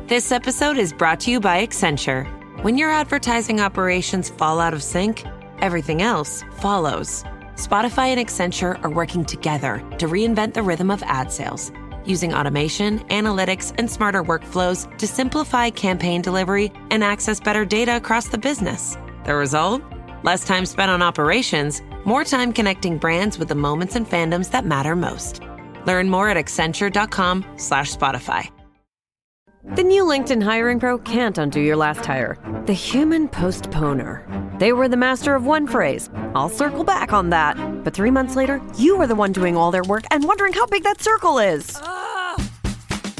This episode is brought to you by Accenture. When your advertising operations fall out of sync, everything else follows. Spotify and Accenture are working together to reinvent the rhythm of ad sales, using automation, analytics, and smarter workflows to simplify campaign delivery and access better data across the business. The result? Less time spent on operations, more time connecting brands with the moments and fandoms that matter most. Learn more at accenture.com/Spotify. The new LinkedIn Hiring Pro can't undo your last hire. The human postponer. They were the master of one phrase. I'll circle back on that. But 3 months later, you are the one doing all their work and wondering how big that circle is.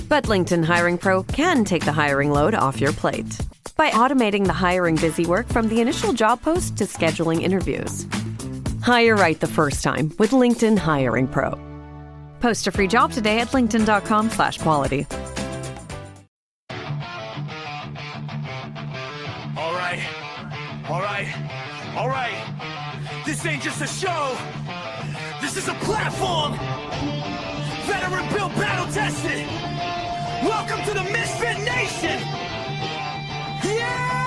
But LinkedIn Hiring Pro can take the hiring load off your plate by automating the hiring busy work from the initial job post to scheduling interviews. Hire right the first time with LinkedIn Hiring Pro. Post a free job today at linkedin.com/quality. All right. This ain't just a show. This is a platform. Veteran built, battle tested. Welcome to the Misfit Nation. Yeah!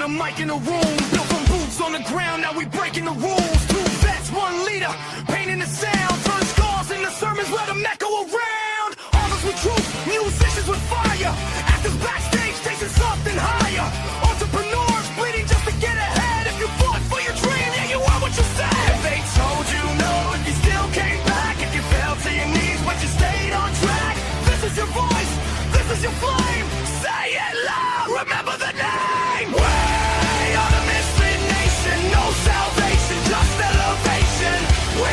Mic in the room, built from boots on the ground, now we breaking the rules. 2 vets, 1 leader, painting the sound, turn scars into sermons, let them echo around. Authors with truth, musicians with fire, actors backstage chasing something higher. Entrepreneurs bleeding just to get ahead. If you fought for your dream, yeah, you are what you said. If they told you no, if you still came back, if you fell to your knees but you stayed on track, this is your voice, this is your flame. Say it loud, remember the name. No salvation, just elevation. We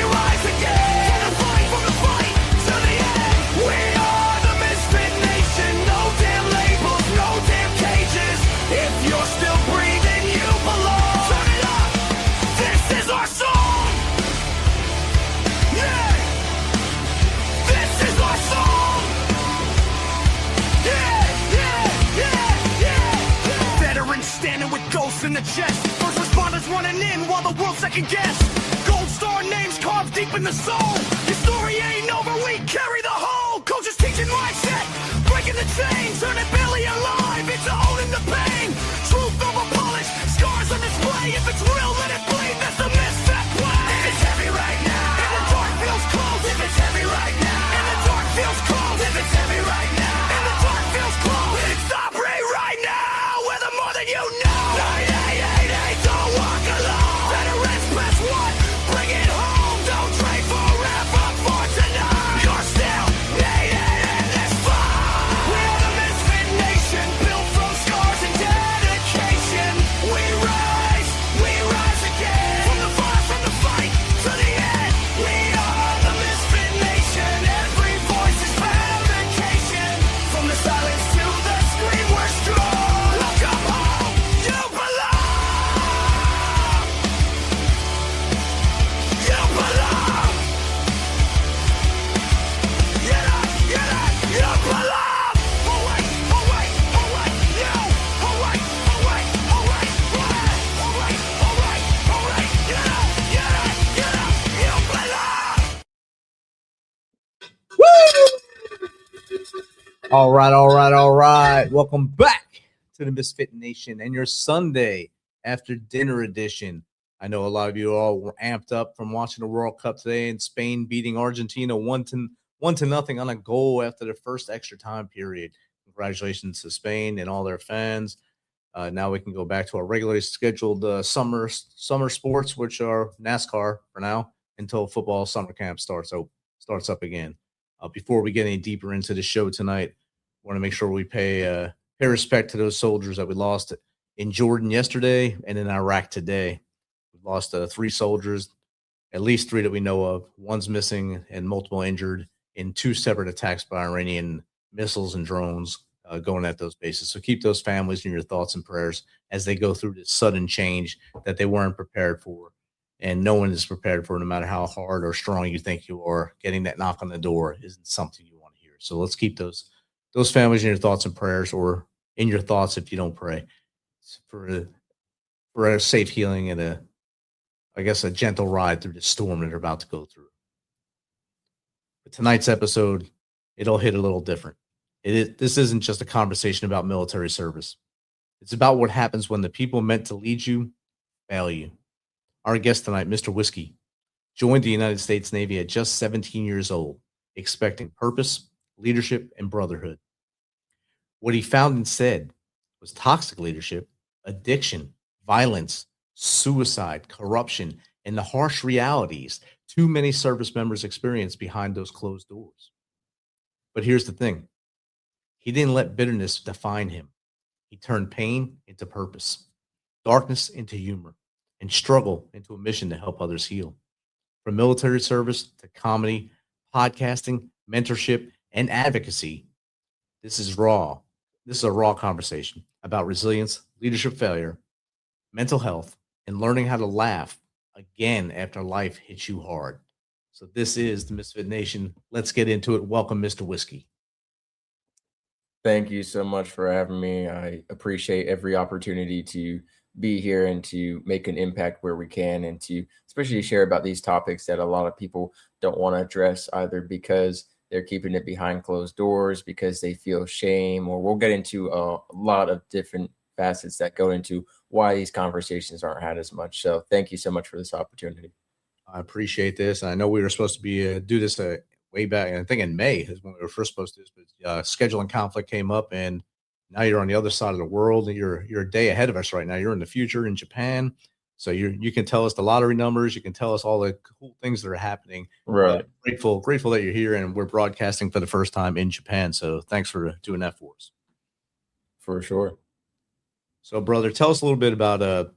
rise again. From the fight to the end. We are the Misfit Nation. No damn labels, no damn cages. If you're still breathing, you belong. Turn it up. This is our song. Yeah. This is our song. Yeah. Veterans standing with ghosts in the chest. First responders running in while the world second guess. Gold star names carved deep in the soul. Your story ain't over, we carry the whole. Coaches teaching mindset, breaking the chain, turning barely alive into owning the pain. Truth over polish, scars on display. If it's real, let it bleed. That's the misfit play. If it's heavy right now, and the dark feels close. If it's heavy right now, and the dark feels close. If it's heavy right now, and the dark feels close. It's stop right now. We're the more than you know. Don't walk alone. Veterans press 1, bring it home. Don't trade forever for tonight. You're still needed in this fight. We are the Misfit Nation, built from scars and dedication. We rise again. From the fight to the end. We are the Misfit Nation. Every voice is fabrication. From the silence to the scream, we're strong. Welcome home, you belong. You belong. You belong. Oh wait, you. Oh wait, you belong. All right. Welcome back to the Misfit Nation and your Sunday after dinner edition. I know a lot of you all were amped up from watching the World Cup today and Spain beating Argentina 1-0 on a goal after the first extra time period. Congratulations to Spain and all their fans. Now we can go back to our regularly scheduled summer sports, which are NASCAR for now until football summer camp starts up again. Before we get any deeper into the show tonight, I want to make sure we pay respect to those soldiers that we lost in Jordan yesterday and in Iraq today. We lost 3 soldiers, at least 3 that we know of. One's missing and multiple injured in 2 separate attacks by Iranian missiles and drones going at those bases. So keep those families in your thoughts and prayers as they go through this sudden change that they weren't prepared for. And no one is prepared for, no matter how hard or strong you think you are. Getting that knock on the door isn't something you want to hear. So let's keep those families in your thoughts and prayers, or in your thoughts if you don't pray, for a safe healing and a gentle ride through the storm that they're about to go through. But tonight's episode, it'll hit a little different. This isn't just a conversation about military service. It's about what happens when the people meant to lead you fail you. Our guest tonight, Mr. Whiskey, joined the United States Navy at just 17 years old, expecting purpose, leadership, and brotherhood. What he found instead was toxic leadership, addiction, violence, suicide, corruption, and the harsh realities too many service members experience behind those closed doors. But here's the thing. He didn't let bitterness define him. He turned pain into purpose, darkness into humor, and struggle into a mission to help others heal. From military service to comedy, podcasting, mentorship, and advocacy, this is raw. This is a raw conversation about resilience, leadership failure, mental health, and learning how to laugh again after life hits you hard. So this is the Misfit Nation. Let's get into it. Welcome, Mr. Whiskey. Thank you so much for having me. I appreciate every opportunity to be here and to make an impact where we can, and to especially share about these topics that a lot of people don't want to address, either because they're keeping it behind closed doors, because they feel shame, or we'll get into a lot of different facets that go into why these conversations aren't had as much. So thank you so much for this opportunity. I appreciate this. I know we were supposed to be do this way back, I think in May is when we were first supposed to do this, but scheduling conflict came up, and now you're on the other side of the world, and you're a day ahead of us right now. You're in the future in Japan. So you can tell us the lottery numbers. You can tell us all the cool things that are happening. Right. Grateful that you're here, and we're broadcasting for the first time in Japan. So thanks for doing that for us. For sure. So, brother, tell us a little bit about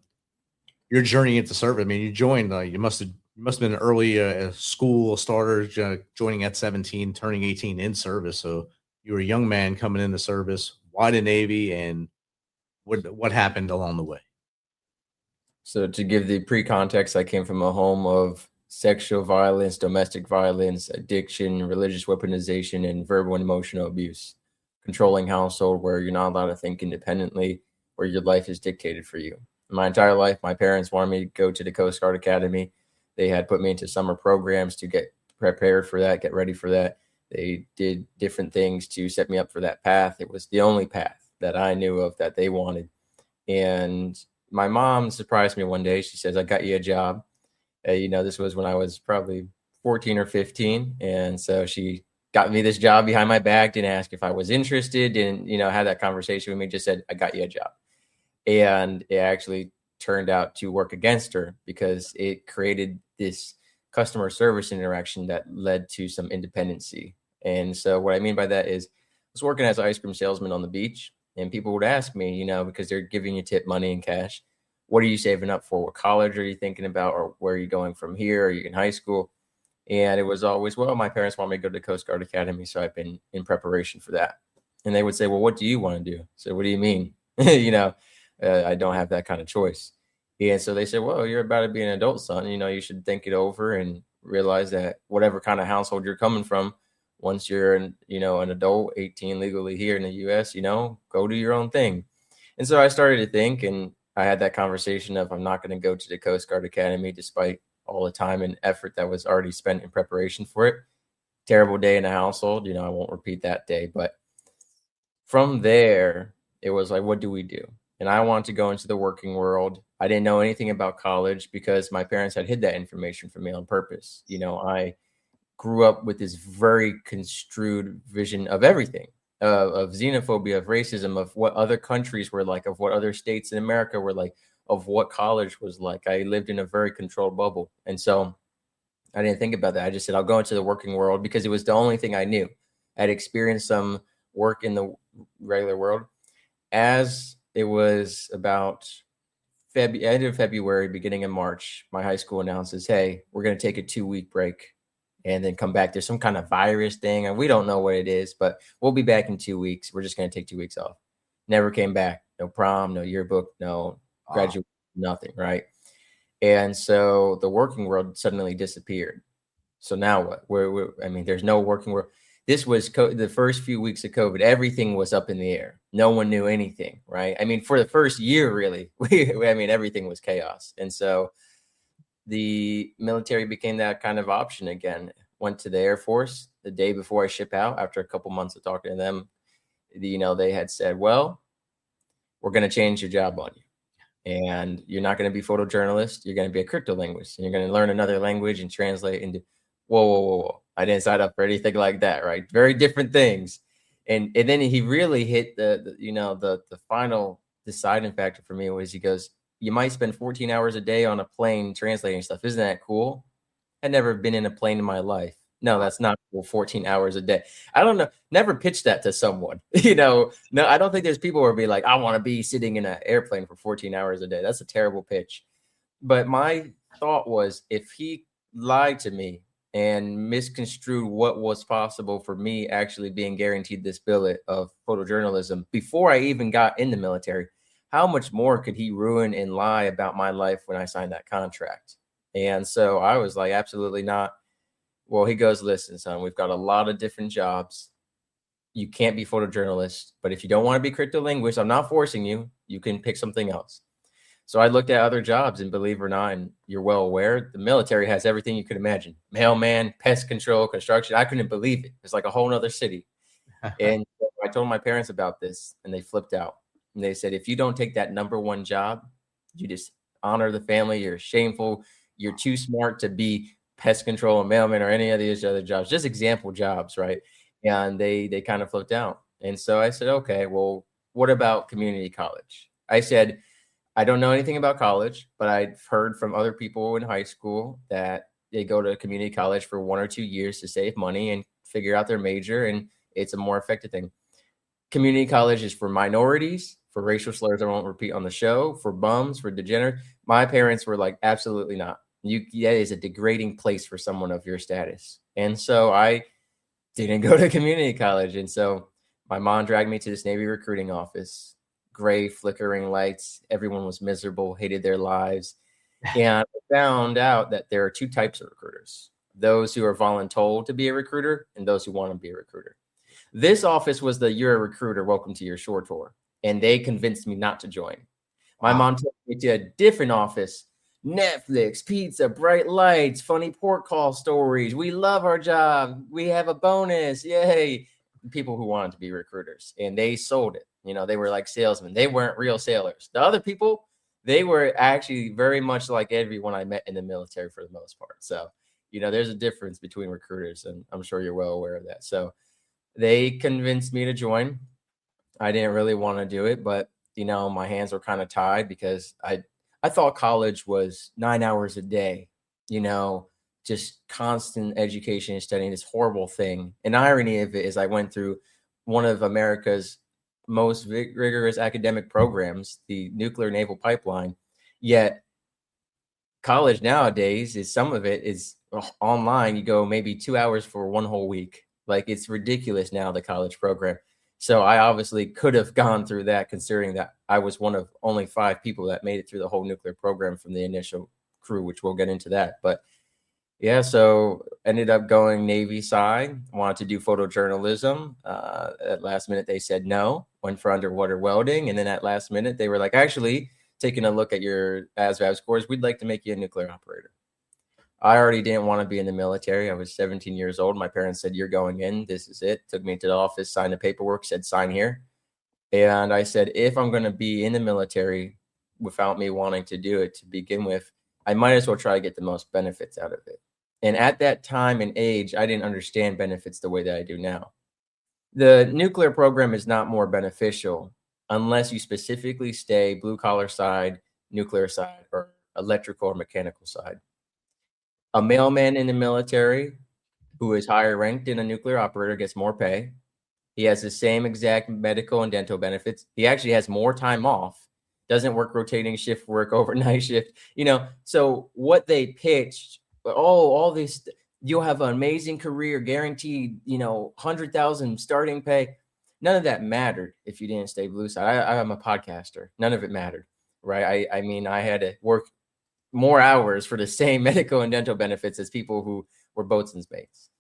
your journey into service. I mean, you joined. You must have been an early school starter, joining at 17, turning 18 in service. So you were a young man coming into service. Why the Navy, and what happened along the way? So to give the pre-context, I came from a home of sexual violence, domestic violence, addiction, religious weaponization, and verbal and emotional abuse. Controlling household where you're not allowed to think independently, where your life is dictated for you. My entire life, my parents wanted me to go to the Coast Guard Academy. They had put me into summer programs to get prepared for that, get ready for that. They did different things to set me up for that path. It was the only path that I knew of that they wanted. And my mom surprised me one day. She says, "I got you a job." This was when I was probably 14 or 15. And so she got me this job behind my back, didn't ask if I was interested, didn't, had that conversation with me, just said, "I got you a job." And it actually turned out to work against her, because it created this customer service interaction that led to some independency. And so what I mean by that is, I was working as an ice cream salesman on the beach, and people would ask me, because they're giving you tip money and cash, "What are you saving up for? What college are you thinking about? Or where are you going from here? Are you in high school?" And it was always, "Well, my parents want me to go to the Coast Guard Academy, so I've been in preparation for that." And they would say, "Well, what do you want to do?" So what do you mean? I don't have that kind of choice. And so they said, "Well, you're about to be an adult, son. You should think it over and realize that whatever kind of household you're coming from, once you're an adult, 18 legally here in the US, go do your own thing." And so I started to think, and I had that conversation of, I'm not going to go to the Coast Guard Academy despite all the time and effort that was already spent in preparation for it. Terrible day in the household. I won't repeat that day. But from there, it was like, what do we do? And I wanted to go into the working world. I didn't know anything about college because my parents had hid that information from me on purpose. I grew up with this very construed vision of everything, of xenophobia, of racism, of what other countries were like, of what other states in America were like, of what college was like. I lived in a very controlled bubble. And so I didn't think about that. I just said, I'll go into the working world because it was the only thing I knew. I'd experienced some work in the regular world. As it was about end of February, beginning of March, my high school announces, "Hey, we're going to take a 2-week break. and then come back. There's some kind of virus thing, and we don't know what it is, but we'll be back in 2 weeks. We're just going to take 2 weeks off. Never came back. No prom, no yearbook, no graduate, nothing, right? And so the working world suddenly disappeared. So now what? There's no working world. This was the first few weeks of COVID. Everything was up in the air. No one knew anything, right? I mean, for the first year, really, everything was chaos. And so the military became that kind of option again. Went to the Air Force the day before I ship out. After a couple months of talking to them, they had said, well, we're going to change your job on you. And you're not going to be photojournalist. You're going to be a cryptolinguist. And you're going to learn another language and translate into, whoa. I didn't sign up for anything like that, right? Very different things. And then he really hit the final deciding factor for me was he goes, you might spend 14 hours a day on a plane translating stuff. Isn't that cool? I'd never been in a plane in my life. No, that's not cool. 14 hours a day. I don't know. Never pitched that to someone. No, I don't think there's people who will be like, I want to be sitting in an airplane for 14 hours a day. That's a terrible pitch. But my thought was, if he lied to me and misconstrued what was possible for me actually being guaranteed this billet of photojournalism before I even got in the military, how much more could he ruin and lie about my life when I signed that contract? And so I was like, absolutely not. Well, he goes, listen, son, we've got a lot of different jobs. You can't be photojournalist, but if you don't want to be cryptolinguist, I'm not forcing you. You can pick something else. So I looked at other jobs, and believe it or not, and you're well aware, the military has everything you could imagine. Mailman, pest control, construction. I couldn't believe it. It's like a whole nother city. And so I told my parents about this, and they flipped out. And they said, if you don't take that number one job, you just honor the family. You're shameful. You're too smart to be pest control and mailman or any of these other jobs, just example jobs, right? And they kind of flipped out. And so I said, okay, well, what about community college? I said, I don't know anything about college, but I've heard from other people in high school that they go to community college for 1 or 2 years to save money and figure out their major, and it's a more effective thing. Community college is for minorities, for racial slurs I won't repeat on the show, for bums, for degenerates. My parents were like, absolutely not. That is a degrading place for someone of your status. And so I didn't go to community college. And so my mom dragged me to this Navy recruiting office, gray flickering lights. Everyone was miserable, hated their lives. And I found out that there are two types of recruiters: those who are voluntold to be a recruiter and those who want to be a recruiter. This office was the "you're a recruiter, welcome to your shore tour." And they convinced me not to join. My mom took me to a different office. Netflix, pizza, bright lights, funny port call stories. We love our job. We have a bonus. Yay. People who wanted to be recruiters, and they sold it. They were like salesmen. They weren't real sailors. The other people, they were actually very much like everyone I met in the military for the most part. So, there's a difference between recruiters, and I'm sure you're well aware of that. So they convinced me to join. I didn't really want to do it, but, my hands were kind of tied because I thought college was 9 hours a day, just constant education and studying, this horrible thing. An irony of it is I went through one of America's most rigorous academic programs, the nuclear naval pipeline, yet college nowadays is some of it is online. You go maybe 2 hours for one whole week. Like, it's ridiculous now, the college program. So I obviously could have gone through that, considering that I was one of only 5 people that made it through the whole nuclear program from the initial crew, which we'll get into that. But yeah, so ended up going Navy side, wanted to do photojournalism. At last minute, they said no, went for underwater welding. And then at last minute, they were like, actually, taking a look at your ASVAB scores, we'd like to make you a nuclear operator. I already didn't want to be in the military. I was 17 years old. My parents said, you're going in. This is it. Took me to the office, signed the paperwork, said, sign here. And I said, if I'm going to be in the military without me wanting to do it to begin with, I might as well try to get the most benefits out of it. And at that time and age, I didn't understand benefits the way that I do now. The nuclear program is not more beneficial unless you specifically stay blue collar side, nuclear side, or electrical or mechanical side. A mailman in the military who is higher ranked than a nuclear operator gets more pay. He has the same exact medical and dental benefits. He actually has more time off, doesn't work rotating shift work, overnight shift, So what they pitched, all these, you'll have an amazing career, guaranteed, 100,000 starting pay. None of that mattered if you didn't stay blue side. I'm a podcaster. None of it mattered, right? I mean, I had to work more hours for the same medical and dental benefits as people who were boatswain's mates.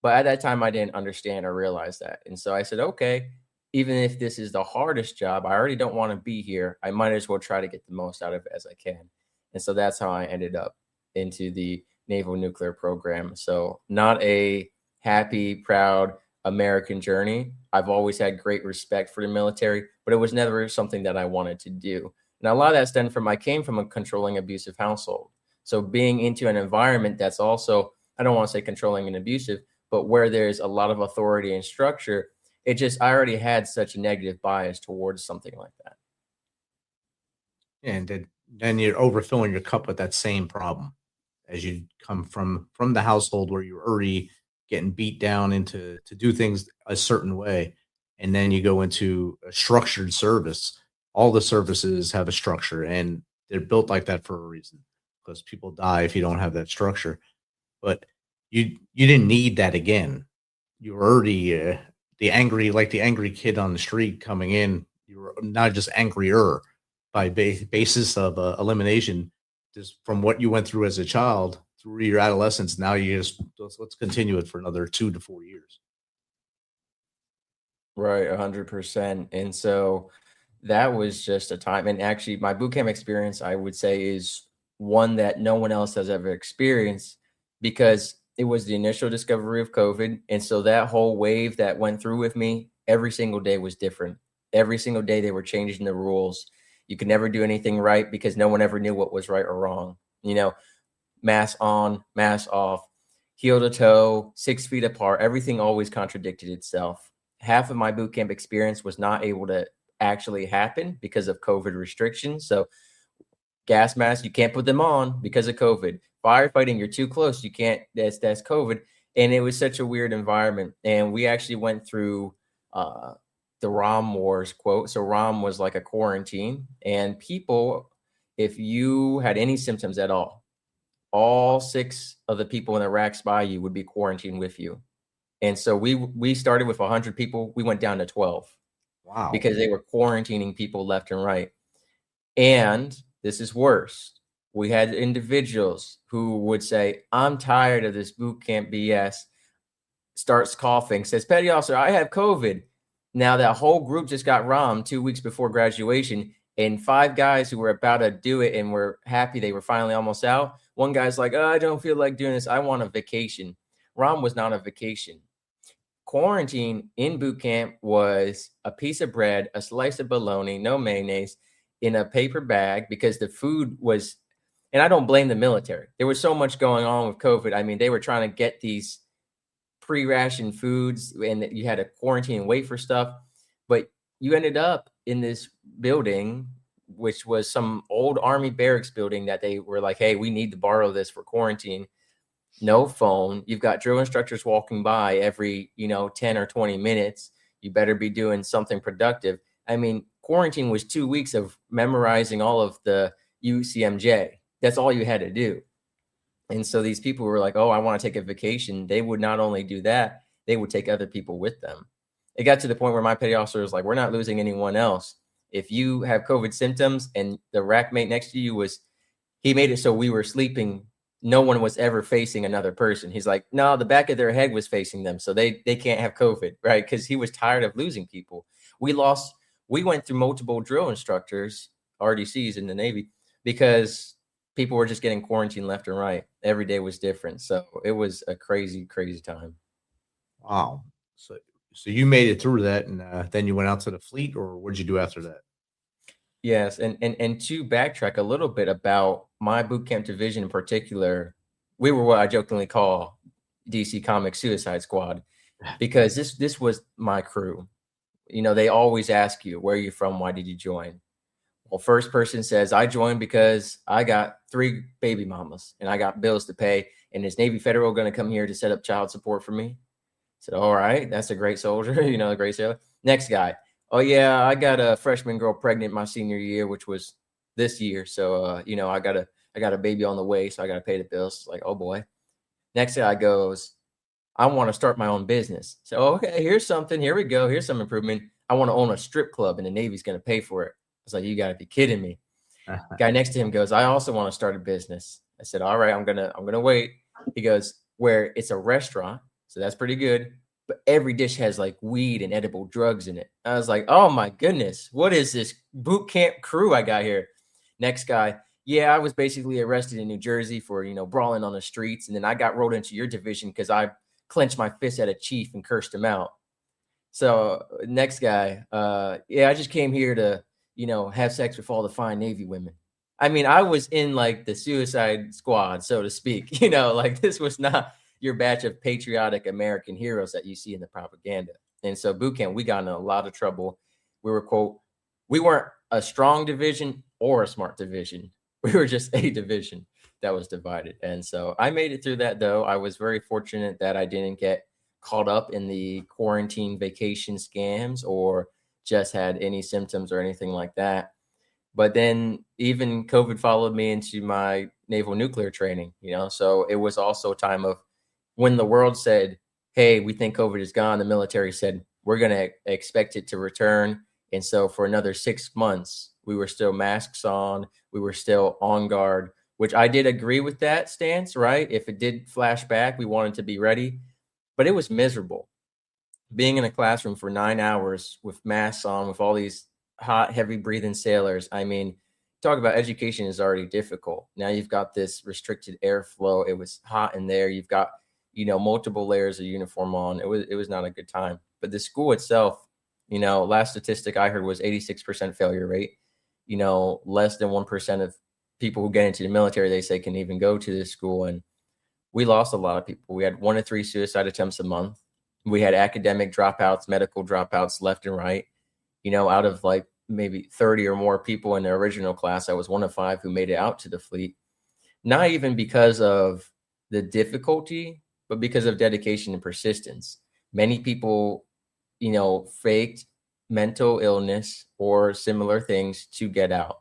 But at that time, I didn't understand or realize that. And so I said, okay, even if this is the hardest job, I already don't want to be here. I might as well try to get the most out of it as I can. And so that's how I ended up into the Naval Nuclear Program. So not a happy, proud American journey. I've always had great respect for the military, but it was never something that I wanted to do. And a lot of that stemmed from, I came from a controlling, abusive household. So being into an environment that's also, I don't want to say controlling and abusive, but where there's a lot of authority and structure, I already had such a negative bias towards something like that. And then you're overfilling your cup with that same problem as you come from the household where you're already getting beat down into to do things a certain way. And then you go into a structured service. All the services have a structure, and they're built like that for a reason, because people die if you don't have that structure. But you didn't need that again. You were already the angry kid on the street coming in. You were not just angrier by basis of elimination, just from what you went through as a child through your adolescence. Now you just let's continue it for another 2 to 4 years. Right, 100%. And so that was just a time. And actually, my boot camp experience, I would say, is one that no one else has ever experienced, because it was the initial discovery of COVID. And so that whole wave that went through with me, every single day was different. Every single day they were changing the rules. You could never do anything right because no one ever knew what was right or wrong. Mask on, mask off, heel to toe, 6 feet apart. Everything always contradicted itself. Half of my boot camp experience was not able to actually happen because of COVID restrictions. So gas masks, you can't put them on because of COVID. Firefighting, you're too close. You can't, that's COVID. And it was such a weird environment. And we actually went through the ROM wars, quote. So ROM was like a quarantine, and people, if you had any symptoms at all 6 of the people in the racks by you would be quarantined with you. And so we started with 100 people. We went down to 12. Wow. Because they were quarantining people left and right. And this is worse. We had individuals who would say, I'm tired of this boot camp BS, starts coughing, says, Petty Officer, I have COVID. Now that whole group just got ROM 2 weeks before graduation, and 5 guys who were about to do it and were happy they were finally almost out. One guy's like, I don't feel like doing this. I want a vacation. ROM was not a vacation. Quarantine in boot camp was a piece of bread, a slice of bologna, no mayonnaise, in a paper bag, because the food was, and I don't blame the military. There was so much going on with COVID. I mean, they were trying to get these pre-ration foods, and you had to quarantine and wait for stuff. But you ended up in this building, which was some old Army barracks building that they were like, hey, we need to borrow this for quarantine. No phone. You've got drill instructors walking by every, 10 or 20 minutes. You better be doing something productive. I mean, quarantine was 2 weeks of memorizing all of the UCMJ. That's all you had to do. And so these people were like, oh, I want to take a vacation. They would not only do that, they would take other people with them. It got to the point where my petty officer was like, we're not losing anyone else. If you have COVID symptoms and the rack mate next to you he made it so we were sleeping, no one was ever facing another person. He's like, no, the back of their head was facing them, so they can't have COVID, right? Because he was tired of losing people. We went through multiple drill instructors, RDCs in the Navy, because people were just getting quarantined left and right. Every day was different. So it was a crazy, crazy time. Wow. So you made it through that, and then you went out to the fleet, or what did you do after that? Yes, and to backtrack a little bit about my boot camp division in particular, we were what I jokingly call DC Comics Suicide Squad, because this was my crew. They always ask you, where are you from? Why did you join? Well, first person says, I joined because I got 3 baby mamas and I got bills to pay, and is Navy Federal going to come here to set up child support for me? I said, all right, that's a great soldier, a great sailor. Next guy. Oh, yeah, I got a freshman girl pregnant my senior year, which was this year. So, I got a baby on the way, so I got to pay the bills. It's like, oh, boy. Next guy goes, I want to start my own business. So, okay, here's something. Here we go. Here's some improvement. I want to own a strip club and the Navy's going to pay for it. I was like, you got to be kidding me. Guy next to him goes, I also want to start a business. I said, all right, I'm going to wait. He goes, where it's a restaurant. So that's pretty good. But every dish has like weed and edible drugs in it. I was like, oh my goodness, what is this boot camp crew I got here? Next guy, yeah, I was basically arrested in New Jersey for, brawling on the streets. And then I got rolled into your division because I clenched my fist at a chief and cursed him out. So next guy, yeah, I just came here to, have sex with all the fine Navy women. I mean, I was in like the suicide squad, so to speak, like this was not your batch of patriotic American heroes that you see in the propaganda. And so boot camp, we got in a lot of trouble. We were, quote, we weren't a strong division or a smart division. We were just a division that was divided. And so I made it through that, though. I was very fortunate that I didn't get caught up in the quarantine vacation scams or just had any symptoms or anything like that. But then even COVID followed me into my naval nuclear training, so it was also a time of when the world said, hey, we think COVID is gone, the military said, we're going to expect it to return. And so for another 6 months, we were still masks on, we were still on guard, which I did agree with that stance, right? If it did flash back, we wanted to be ready, but it was miserable. Being in a classroom for 9 hours with masks on, with all these hot, heavy breathing sailors. I mean, talk about education is already difficult. Now you've got this restricted airflow. It was hot in there. You've got, multiple layers of uniform on. It was not a good time. But the school itself, last statistic I heard was 86% failure rate. Less than 1% of people who get into the military, they say, can even go to this school. And we lost a lot of people. We had 1 to 3 suicide attempts a month. We had academic dropouts, medical dropouts left and right. Out of like maybe 30 or more people in the original class, I was 1 of 5 who made it out to the fleet. Not even because of the difficulty, but because of dedication and persistence. Many people, faked mental illness or similar things to get out.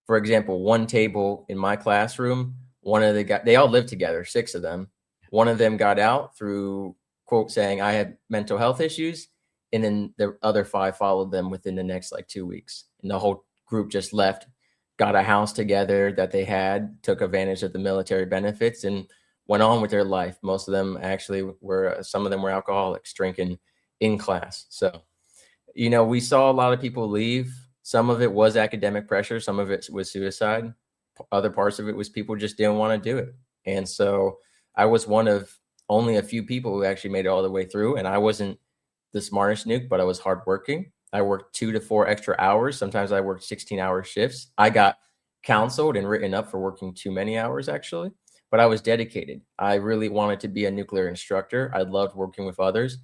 For example, one table in my classroom, one of the guys, they all lived together, 6 of them. One of them got out through, quote, saying, I had mental health issues. And then the other 5 followed them within the next 2 weeks. And the whole group just left, got a house together that they had, took advantage of the military benefits and went on with their life. Most of them actually some of them were alcoholics, drinking in class. So, we saw a lot of people leave. Some of it was academic pressure. Some of it was suicide. Other parts of it was people just didn't want to do it. And so I was one of only a few people who actually made it all the way through. And I wasn't the smartest nuke, but I was hardworking. I worked 2 to 4 extra hours. Sometimes I worked 16-hour shifts. I got counseled and written up for working too many hours, actually, but I was dedicated. I really wanted to be a nuclear instructor. I loved working with others.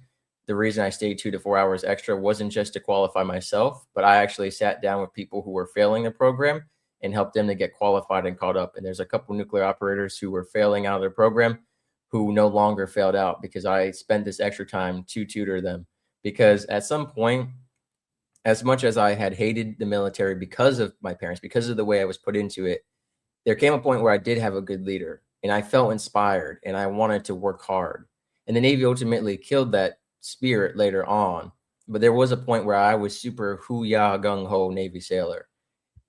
The reason I stayed 2 to 4 hours extra wasn't just to qualify myself, but I actually sat down with people who were failing the program and helped them to get qualified and caught up. And there's a couple nuclear operators who were failing out of their program who no longer failed out because I spent this extra time to tutor them. Because at some point, as much as I had hated the military because of my parents, because of the way I was put into it, there came a point where I did have a good leader and I felt inspired and I wanted to work hard. And the Navy ultimately killed that spirit later on. But there was a point where I was super hoo-yah, gung-ho Navy sailor.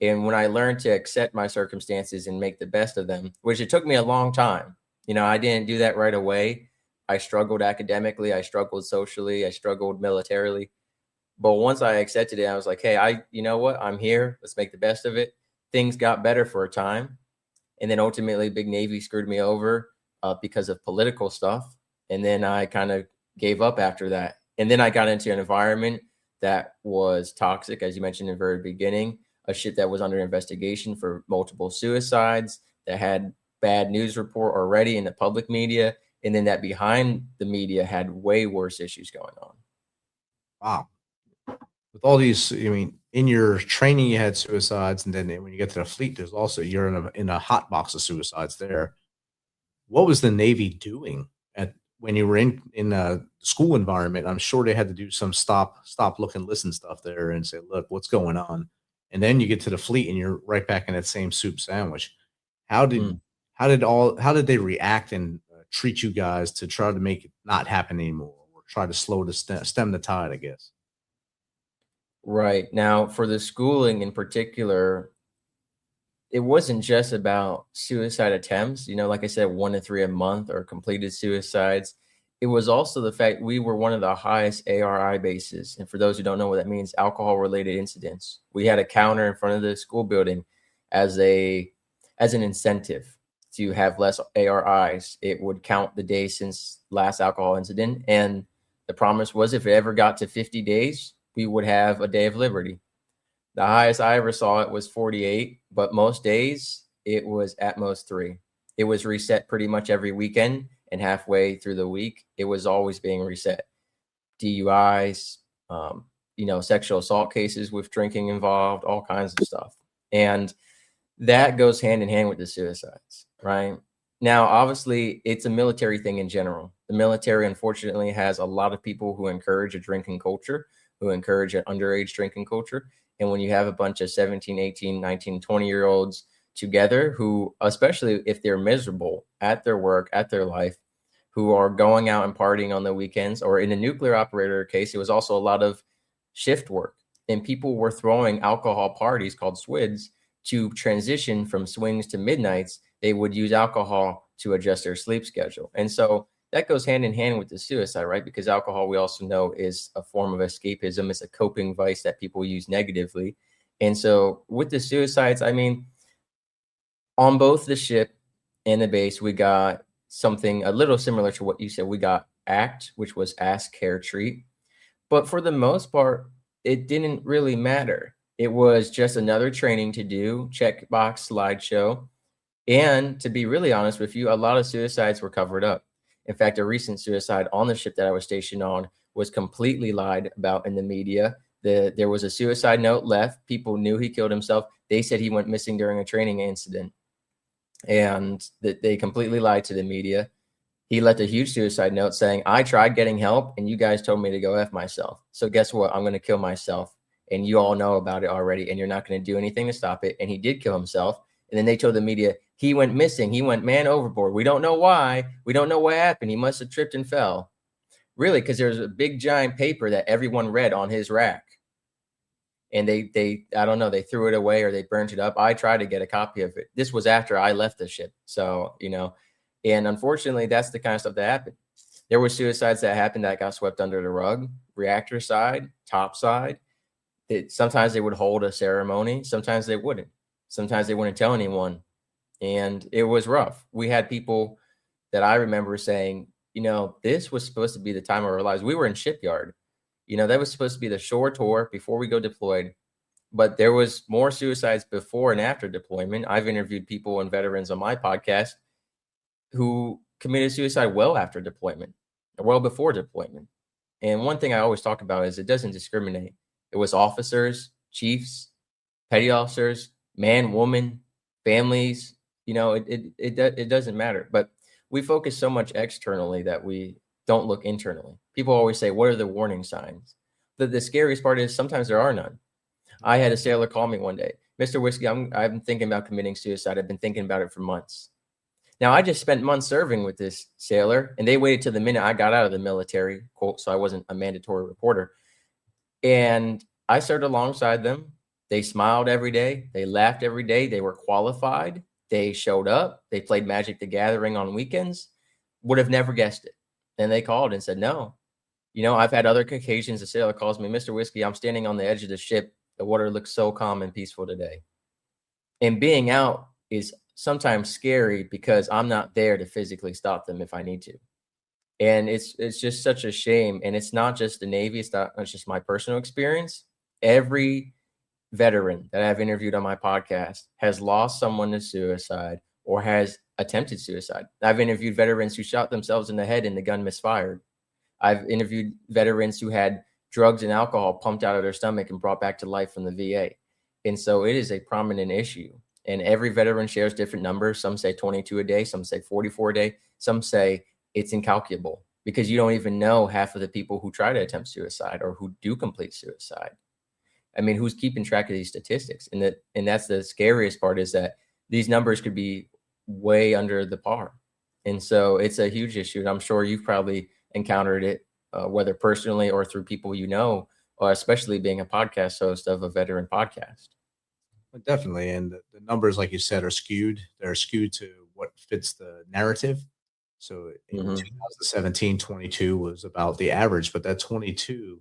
And when I learned to accept my circumstances and make the best of them, which it took me a long time, I didn't do that right away. I struggled academically. I struggled socially. I struggled militarily. But once I accepted it, I was like, hey, you know what? I'm here. Let's make the best of it. Things got better for a time. And then ultimately, Big Navy screwed me over because of political stuff. And then I kind of gave up after that. And then I got into an environment that was toxic, as you mentioned in the very beginning, a ship that was under investigation for multiple suicides, that had bad news report already in the public media. And then that behind the media had way worse issues going on. Wow. With all these, in your training, you had suicides. And then when you get to the fleet, there's also, you're in a hot box of suicides there. What was the Navy doing when you were in a school environment? I'm sure they had to do some stop, look and listen stuff there and say, look, what's going on? And then you get to the fleet and you're right back in that same soup sandwich. How did they react and treat you guys to try to make it not happen anymore, or try to stem the tide, I guess? Right. Now, for the schooling in particular, it wasn't just about suicide attempts, like I said, 1 to 3 a month, or completed suicides. It was also the fact we were one of the highest ARI bases. And for those who don't know what that means, alcohol related incidents. We had a counter in front of the school building as an incentive to have less ARIs. It would count the days since last alcohol incident. And the promise was if it ever got to 50 days, we would have a day of liberty. The highest I ever saw it was 48, but most days it was at most 3. It was reset pretty much every weekend, and halfway through the week, it was always being reset. DUIs, sexual assault cases with drinking involved, all kinds of stuff. And that goes hand in hand with the suicides, right? Now, obviously, it's a military thing in general. The military, unfortunately, has a lot of people who encourage a drinking culture, who encourage an underage drinking culture. And when you have a bunch of 17, 18, 19, 20-year-olds together who, especially if they're miserable at their work, at their life, who are going out and partying on the weekends, or in a nuclear operator case, it was also a lot of shift work. And people were throwing alcohol parties called SWIDs to transition from swings to midnights. They would use alcohol to adjust their sleep schedule. And so that goes hand in hand with the suicide, right? Because alcohol, we also know, is a form of escapism. It's a coping vice that people use negatively. And so with the suicides, I mean, on both the ship and the base, we got something a little similar to what you said. We got ACT, which was Ask, Care, Treat. But for the most part, it didn't really matter. It was just another training to do, checkbox slideshow. And to be really honest with you, a lot of suicides were covered up. In fact, a recent suicide on the ship that I was stationed on was completely lied about in the media. There was a suicide note left. People knew he killed himself. They said he went missing during a training incident. And they completely lied to the media. He left a huge suicide note saying, I tried getting help and you guys told me to go F myself. So guess what? I'm going to kill myself. And you all know about it already. And you're not going to do anything to stop it. And he did kill himself. And then they told the media he went missing. He went man overboard. We don't know why. We don't know what happened. He must have tripped and fell. Really, because there's a big giant paper that everyone read on his rack. And they I don't know, they threw it away or they burnt it up. I tried to get a copy of it. This was after I left the ship. So, and unfortunately, that's the kind of stuff that happened. There were suicides that happened that got swept under the rug, reactor side, top side. Sometimes they would hold a ceremony. Sometimes they wouldn't. Sometimes they wouldn't tell anyone. And it was rough. We had people that I remember saying, this was supposed to be the time of our lives. We were in shipyard. That was supposed to be the shore tour before we go deployed. But there was more suicides before and after deployment. I've interviewed people and veterans on my podcast who committed suicide well after deployment, well before deployment. And one thing I always talk about is it doesn't discriminate. It was officers, chiefs, petty officers, man, woman, families. It doesn't matter. But we focus so much externally that we don't look internally. People always say, what are the warning signs? The scariest part is sometimes there are none. I had a sailor call me one day, Mr. Whiskey, I've been thinking about committing suicide. I've been thinking about it for months. Now, I just spent months serving with this sailor, and they waited till the minute I got out of the military, quote, so I wasn't a mandatory reporter. And I served alongside them. They smiled every day. They laughed every day. They were qualified. They showed up. They played Magic the Gathering on weekends. Would have never guessed it. And they called and said, no. I've had other occasions. A sailor calls me, Mr. Whiskey, I'm standing on the edge of the ship. The water looks so calm and peaceful today. And being out is sometimes scary because I'm not there to physically stop them if I need to. And it's just such a shame. And it's not just the Navy. It's just my personal experience. Every veteran that I've interviewed on my podcast has lost someone to suicide or has attempted suicide. I've interviewed veterans who shot themselves in the head and the gun misfired. I've interviewed veterans who had drugs and alcohol pumped out of their stomach and brought back to life from the VA. And so it is a prominent issue. And every veteran shares different numbers. Some say 22 a day. Some say 44 a day. Some say it's incalculable because you don't even know half of the people who try to attempt suicide or who do complete suicide. I mean, who's keeping track of these statistics? And that's the scariest part, is that these numbers could be way under the par. And so it's a huge issue. And I'm sure you've probably encountered it, whether personally or through people you know, or especially being a podcast host of a veteran podcast. Definitely. And the numbers, like you said, are skewed. They're skewed to what fits the narrative. So in 2017, 22 was about the average, but that 22,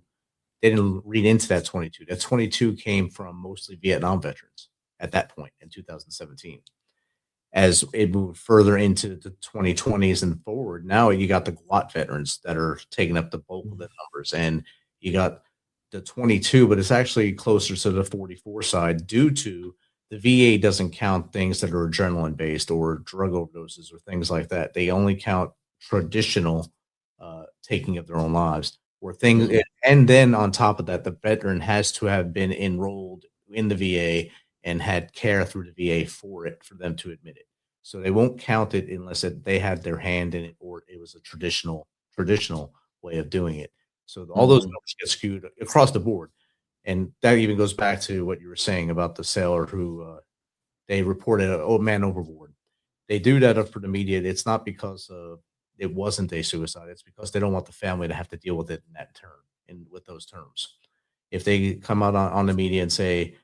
they didn't read into that 22. That 22 came from mostly Vietnam veterans at that point in 2017. As it moved further into the 2020s and forward, now you got the GWAT veterans that are taking up the bulk of the numbers. And you got the 22, but it's actually closer to the 44 side due to the VA doesn't count things that are adrenaline based or drug overdoses or things like that. They only count traditional taking of their own lives or things. And then on top of that, the veteran has to have been enrolled in the VA and had care through the VA for them to admit it. So they won't count it unless they had their hand in it or it was a traditional way of doing it. So all those numbers get skewed across the board. And that even goes back to what you were saying about the sailor who they reported, oh, man overboard. They do that for the media. It's not because it wasn't a suicide. It's because they don't want the family to have to deal with it in that term and with those terms. If they come out on the media and say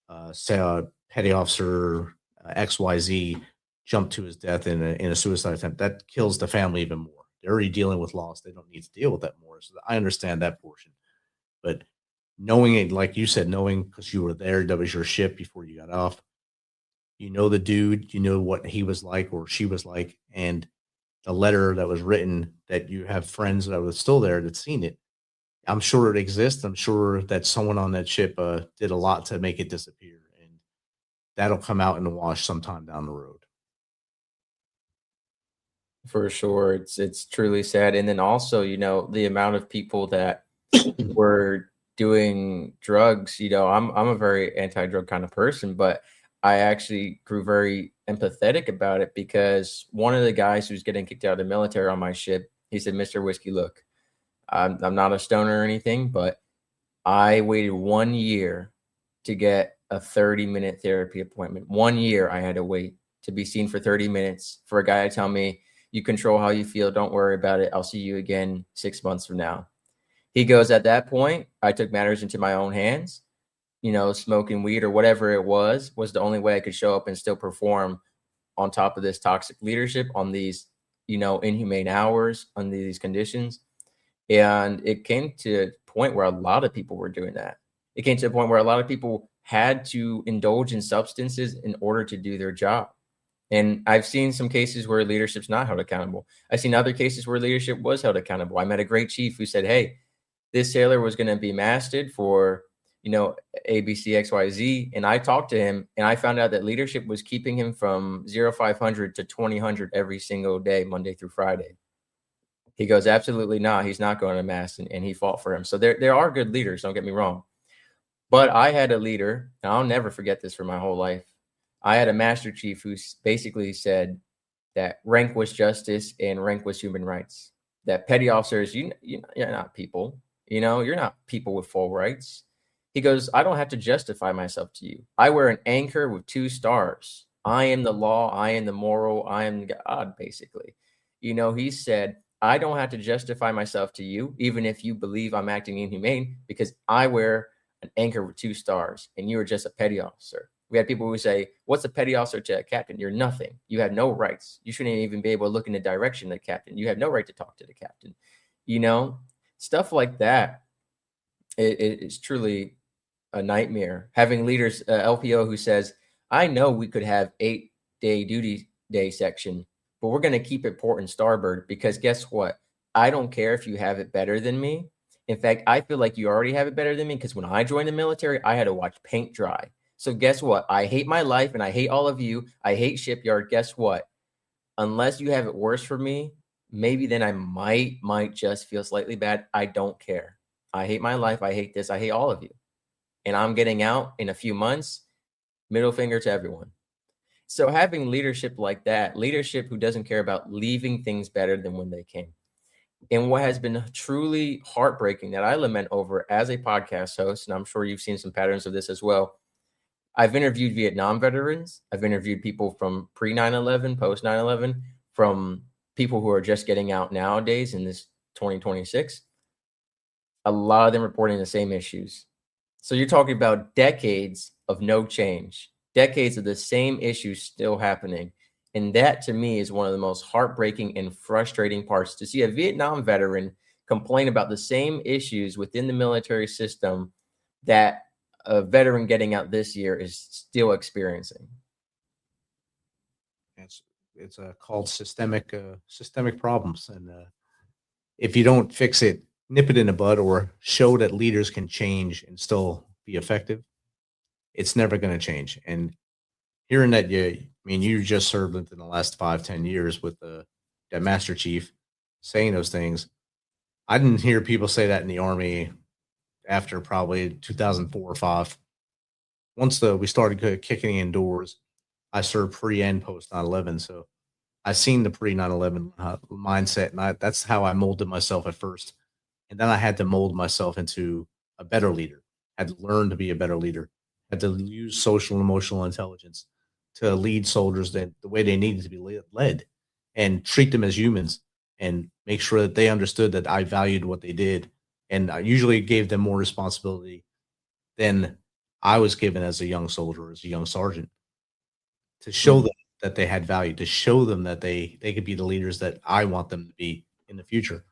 petty officer XYZ jumped to his death in a suicide attempt, that kills the family even more. They're already dealing with loss. They don't need to deal with that more. So I understand that portion. But knowing it, like you said, knowing because you were there, that was your ship before you got off. You know the dude, you know what he was like or she was like, and the letter that was written that you have friends that were still there that's seen it. I'm sure it exists. I'm sure that someone on that ship did a lot to make it disappear, and that'll come out in the wash sometime down the road. For sure. It's truly sad. And then also, the amount of people that were doing drugs, I'm a very anti-drug kind of person, but I actually grew very empathetic about it because one of the guys who's getting kicked out of the military on my ship, he said, Mr. Whiskey, look, I'm not a stoner or anything, but I waited 1 year to get a 30-minute therapy appointment. 1 year I had to wait to be seen for 30 minutes for a guy to tell me, you control how you feel. Don't worry about it. I'll see you again 6 months from now. He goes, at that point, I took matters into my own hands. Smoking weed or whatever it was the only way I could show up and still perform on top of this toxic leadership on these, inhumane hours under these conditions. And it came to a point where a lot of people were doing that. It came to a point where a lot of people had to indulge in substances in order to do their job. And I've seen some cases where leadership's not held accountable. I've seen other cases where leadership was held accountable. I met a great chief who said, hey, this sailor was going to be masted for, ABC, XYZ. And I talked to him and I found out that leadership was keeping him from 0500 to 2000 every single day, Monday through Friday. He goes, absolutely not. He's not going to mass. And he fought for him. So there are good leaders. Don't get me wrong. But I had a leader, and I'll never forget this for my whole life. I had a master chief who basically said that rank was justice and rank was human rights. That petty officers, you're not people. You're not people with full rights. He goes, I don't have to justify myself to you. I wear an anchor with 2 stars. I am the law. I am the moral. I am God, basically. He said, I don't have to justify myself to you, even if you believe I'm acting inhumane, because I wear an anchor with 2 stars and you are just a petty officer. We had people who say, what's a petty officer to a captain? You're nothing. You have no rights. You shouldn't even be able to look in the direction of the captain. You have no right to talk to the captain. Stuff like that. It's truly a nightmare. Having leaders, LPO who says, I know we could have 8-day duty day section, but we're going to keep it port and starboard because guess what? I don't care if you have it better than me. In fact, I feel like you already have it better than me because when I joined the military, I had to watch paint dry. So guess what? I hate my life and I hate all of you. I hate shipyard. Guess what? Unless you have it worse for me, maybe then I might just feel slightly bad. I don't care. I hate my life. I hate this. I hate all of you. And I'm getting out in a few months. Middle finger to everyone. So having leadership like that, leadership who doesn't care about leaving things better than when they came. And what has been truly heartbreaking that I lament over as a podcast host, and I'm sure you've seen some patterns of this as well. I've interviewed Vietnam veterans. I've interviewed people from pre 9/11, post 9/11, from people who are just getting out nowadays in this 2026, a lot of them reporting the same issues. So you're talking about decades of no change, decades of the same issues still happening. And that to me is one of the most heartbreaking and frustrating parts, to see a Vietnam veteran complain about the same issues within the military system that a veteran getting out this year is still experiencing. It's called systemic problems, and if you don't fix it, nip it in the bud, or show that leaders can change and still be effective, it's never going to change. And hearing that, you just served in the last 5-10 years with that Master Chief saying those things. I didn't hear people say that in the Army after probably 2004 or 5. Once we started kicking in doors, I served pre and post 9/11, so I seen the pre 9/11 mindset, and that's how I molded myself at first, and then I had to mold myself into a better leader. I had to learn to be a better leader. I had to use social and emotional intelligence to lead soldiers the way they needed to be led, and treat them as humans, and make sure that they understood that I valued what they did, and I usually gave them more responsibility than I was given as a young soldier, as a young sergeant, to show them that they had value, to show them that they could be the leaders that I want them to be in the future.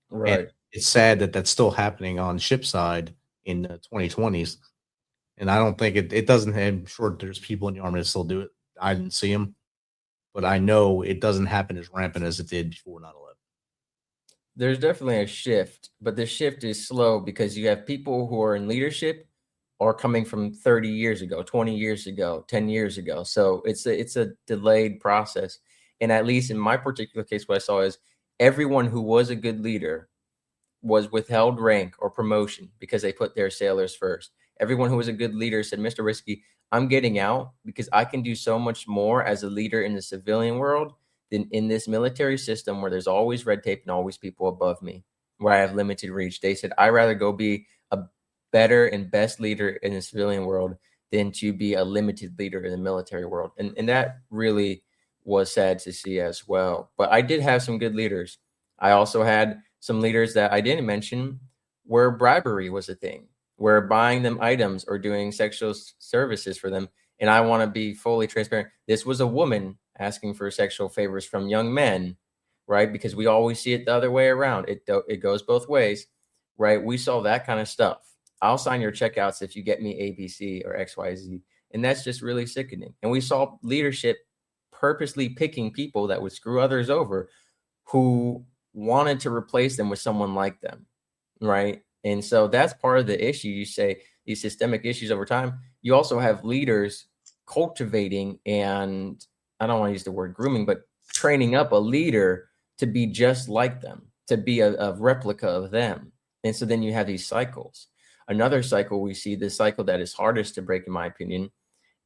Right. And it's sad that that's still happening on ship side in the 2020s. And I don't think it doesn't. I'm sure there's people in the Army that still do it. I didn't see them, but I know it doesn't happen as rampant as it did before 9/11. There's definitely a shift, but the shift is slow because you have people who are in leadership or coming from 30 years ago, 20 years ago, 10 years ago. So it's a delayed process. And at least in my particular case, what I saw is everyone who was a good leader was withheld rank or promotion because they put their sailors first. Everyone who was a good leader said, Mr. Risky, I'm getting out because I can do so much more as a leader in the civilian world than in this military system where there's always red tape and always people above me, where I have limited reach. They said, I'd rather go be a better and best leader in the civilian world than to be a limited leader in the military world. And that really was sad to see as well. But I did have some good leaders. I also had some leaders that I didn't mention where bribery was a thing, where buying them items or doing sexual services for them. And I want to be fully transparent. This was a woman asking for sexual favors from young men, right? Because we always see it the other way around. It goes both ways, right? We saw that kind of stuff. I'll sign your checkouts if you get me ABC or XYZ. And that's just really sickening. And we saw leadership purposely picking people that would screw others over who wanted to replace them with someone like them, right? And so that's part of the issue. You say these systemic issues over time. You also have leaders cultivating, and I don't want to use the word grooming, but training up a leader to be just like them, to be a replica of them. And so then you have these cycles. Another cycle we see, the cycle that is hardest to break, in my opinion,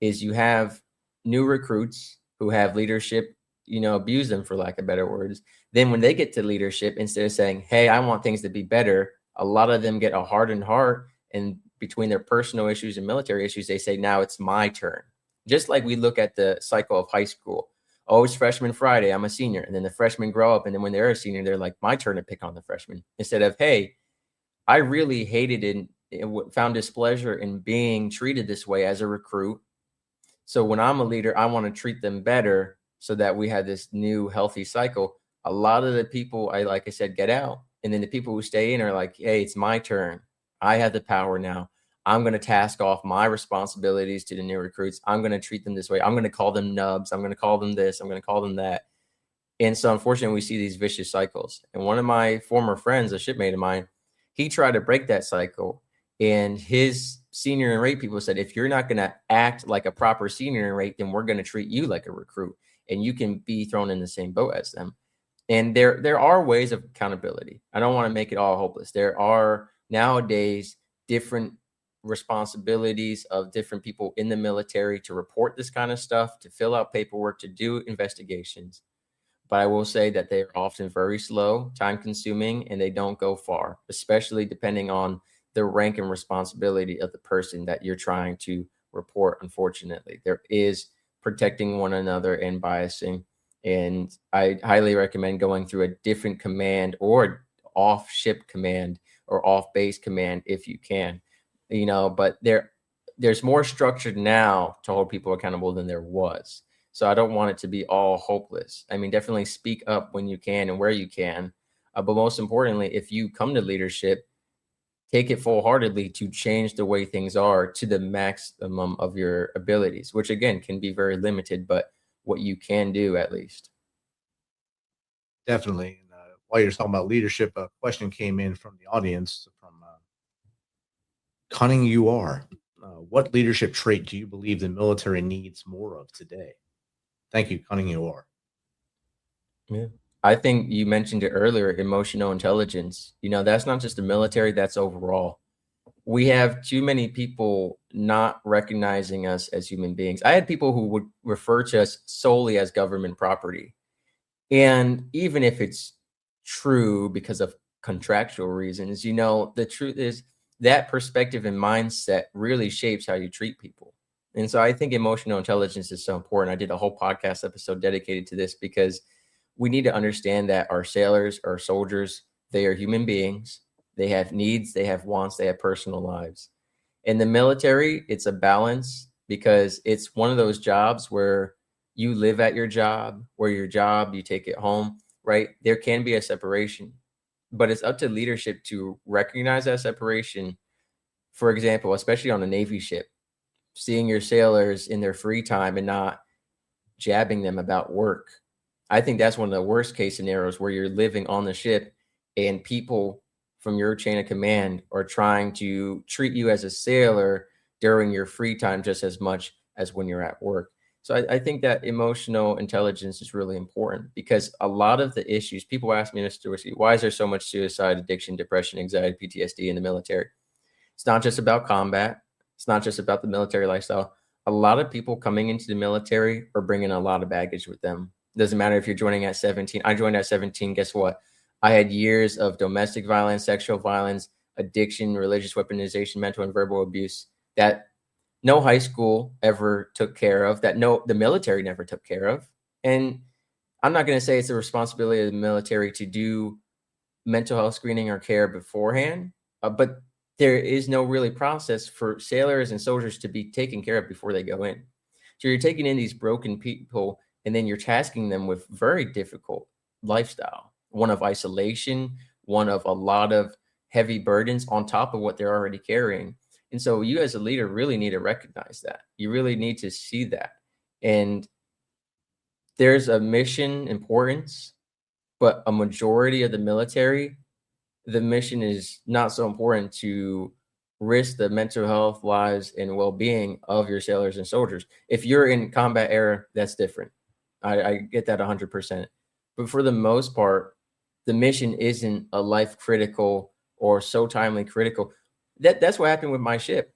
is you have new recruits who have leadership, abuse them, for lack of better words. Then when they get to leadership, instead of saying, hey, I want things to be better, a lot of them get a hardened heart, and between their personal issues and military issues, they say, now it's my turn. Just like we look at the cycle of high school. Oh, it's freshman Friday, I'm a senior. And then the freshmen grow up, and then when they're a senior, they're like, my turn to pick on the freshman. Instead of, hey, I really hated and found displeasure in being treated this way as a recruit. So when I'm a leader, I want to treat them better so that we have this new healthy cycle. A lot of the people, like I said, get out. And then the people who stay in are like, hey, it's my turn. I have the power now. I'm going to task off my responsibilities to the new recruits. I'm going to treat them this way. I'm going to call them nubs. I'm going to call them this. I'm going to call them that. And so unfortunately, we see these vicious cycles. And one of my former friends, a shipmate of mine, he tried to break that cycle. And his senior and rate people said, if you're not going to act like a proper senior and rate, then we're going to treat you like a recruit. And you can be thrown in the same boat as them. And there are ways of accountability. I don't want to make it all hopeless. There are nowadays different responsibilities of different people in the military to report this kind of stuff, to fill out paperwork, to do investigations. But I will say that they're often very slow, time consuming, and they don't go far, especially depending on the rank and responsibility of the person that you're trying to report. Unfortunately, there is protecting one another and biasing. And I highly recommend going through a different command or off ship command or off base command if you can, but there's more structure now to hold people accountable than there was. So I don't want it to be all hopeless. I mean, definitely speak up when you can and where you can. But most importantly, if you come to leadership, take it full-heartedly to change the way things are to the maximum of your abilities, which again can be very limited, but what you can do at least. Definitely. And while you're talking about leadership, a question came in from the audience from Cunning You Are. What leadership trait do you believe the military needs more of today? Thank you, Cunning You Are. Yeah. I think you mentioned it earlier, emotional intelligence. That's not just the military, that's overall. We have too many people not recognizing us as human beings. I had people who would refer to us solely as government property. And even if it's true because of contractual reasons, the truth is that perspective and mindset really shapes how you treat people. And so I think emotional intelligence is so important. I did a whole podcast episode dedicated to this because we need to understand that our sailors, our soldiers, they are human beings. They have needs, they have wants, they have personal lives. In the military, it's a balance because it's one of those jobs where you live at your job, where your job, you take it home, right? There can be a separation, but it's up to leadership to recognize that separation. For example, especially on a Navy ship, seeing your sailors in their free time and not jabbing them about work. I think that's one of the worst case scenarios where you're living on the ship and people from your chain of command are trying to treat you as a sailor during your free time just as much as when you're at work. So I think that emotional intelligence is really important because a lot of the issues, people ask me, Mr. Whiskey, why is there so much suicide, addiction, depression, anxiety, PTSD in the military? It's not just about combat. It's not just about the military lifestyle. A lot of people coming into the military are bringing a lot of baggage with them. Doesn't matter if you're joining at 17. I joined at 17. Guess what? I had years of domestic violence, sexual violence, addiction, religious weaponization, mental and verbal abuse that no high school ever took care of, that the military never took care of. And I'm not going to say it's the responsibility of the military to do mental health screening or care beforehand, but there is no really process for sailors and soldiers to be taken care of before they go in. So you're taking in these broken people and then you're tasking them with very difficult lifestyle, one of isolation, one of a lot of heavy burdens on top of what they're already carrying. And so you as a leader really need to recognize that. You really need to see that. And there's a mission importance, but a majority of the military, the mission is not so important to risk the mental health, lives, and well-being of your sailors and soldiers. If you're in combat era, that's different. I get that 100%. But for the most part, the mission isn't a life critical or so timely critical. That's what happened with my ship.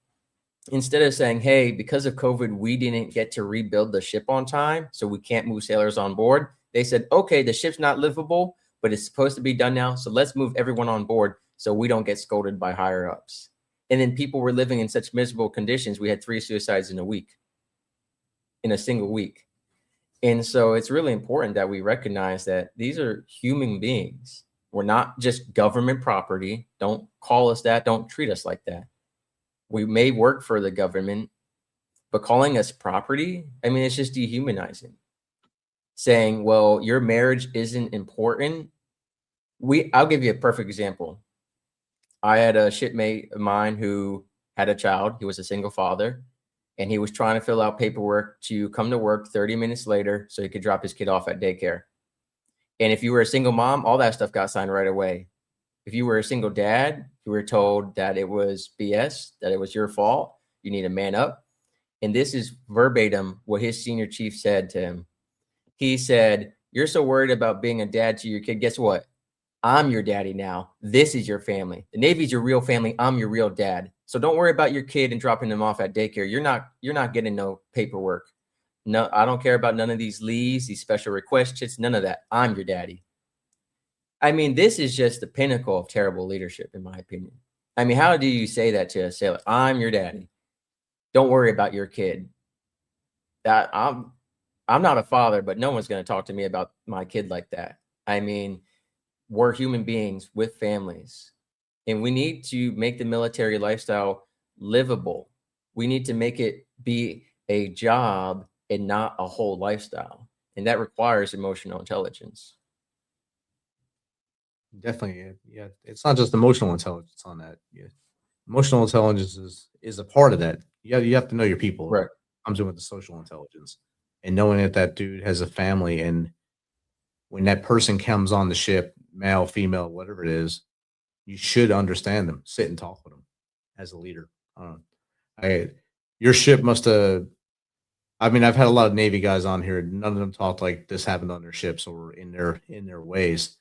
Instead of saying, hey, because of COVID, we didn't get to rebuild the ship on time, so we can't move sailors on board. They said, okay, the ship's not livable, but it's supposed to be done now. So let's move everyone on board so we don't get scolded by higher ups. And then people were living in such miserable conditions. We had 3 suicides in a single week. And so it's really important that we recognize that these are human beings. We're not just government property. Don't call us that. Don't treat us like that. We may work for the government, but calling us property, I mean, it's just dehumanizing. Saying, well, your marriage isn't important. I'll give you a perfect example. I had a shipmate of mine who had a child. He was a single father, and he was trying to fill out paperwork to come to work 30 minutes later so he could drop his kid off at daycare. And if you were a single mom, all that stuff got signed right away. If you were a single dad, you were told that it was BS, that it was your fault. You need to man up. And this is verbatim what his senior chief said to him. He said, you're so worried about being a dad to your kid. Guess what? I'm your daddy now. This is your family. The Navy's your real family. I'm your real dad. So don't worry about your kid and dropping them off at daycare. You're not getting no paperwork. No, I don't care about none of these leaves, these special request chits, none of that. I'm your daddy. I mean, this is just the pinnacle of terrible leadership, in my opinion. I mean, how do you say that to a sailor? I'm your daddy. Don't worry about your kid. I I'm not a father, but no one's going to talk to me about my kid like that. I mean, we're human beings with families, and we need to make the military lifestyle livable. We need to make it be a job and not a whole lifestyle. And that requires emotional intelligence. Definitely. Yeah. It's not just emotional intelligence on that. Yeah. Emotional intelligence is a part of that. You have to know your people. Right. Comes in with the social intelligence and knowing that that dude has a family, and when that person comes on the ship, male, female, whatever it is, you should understand them, sit and talk with them as a leader. Your ship must have. I mean, I've had a lot of Navy guys on here. None of them talked like this happened on their ships or in their ways.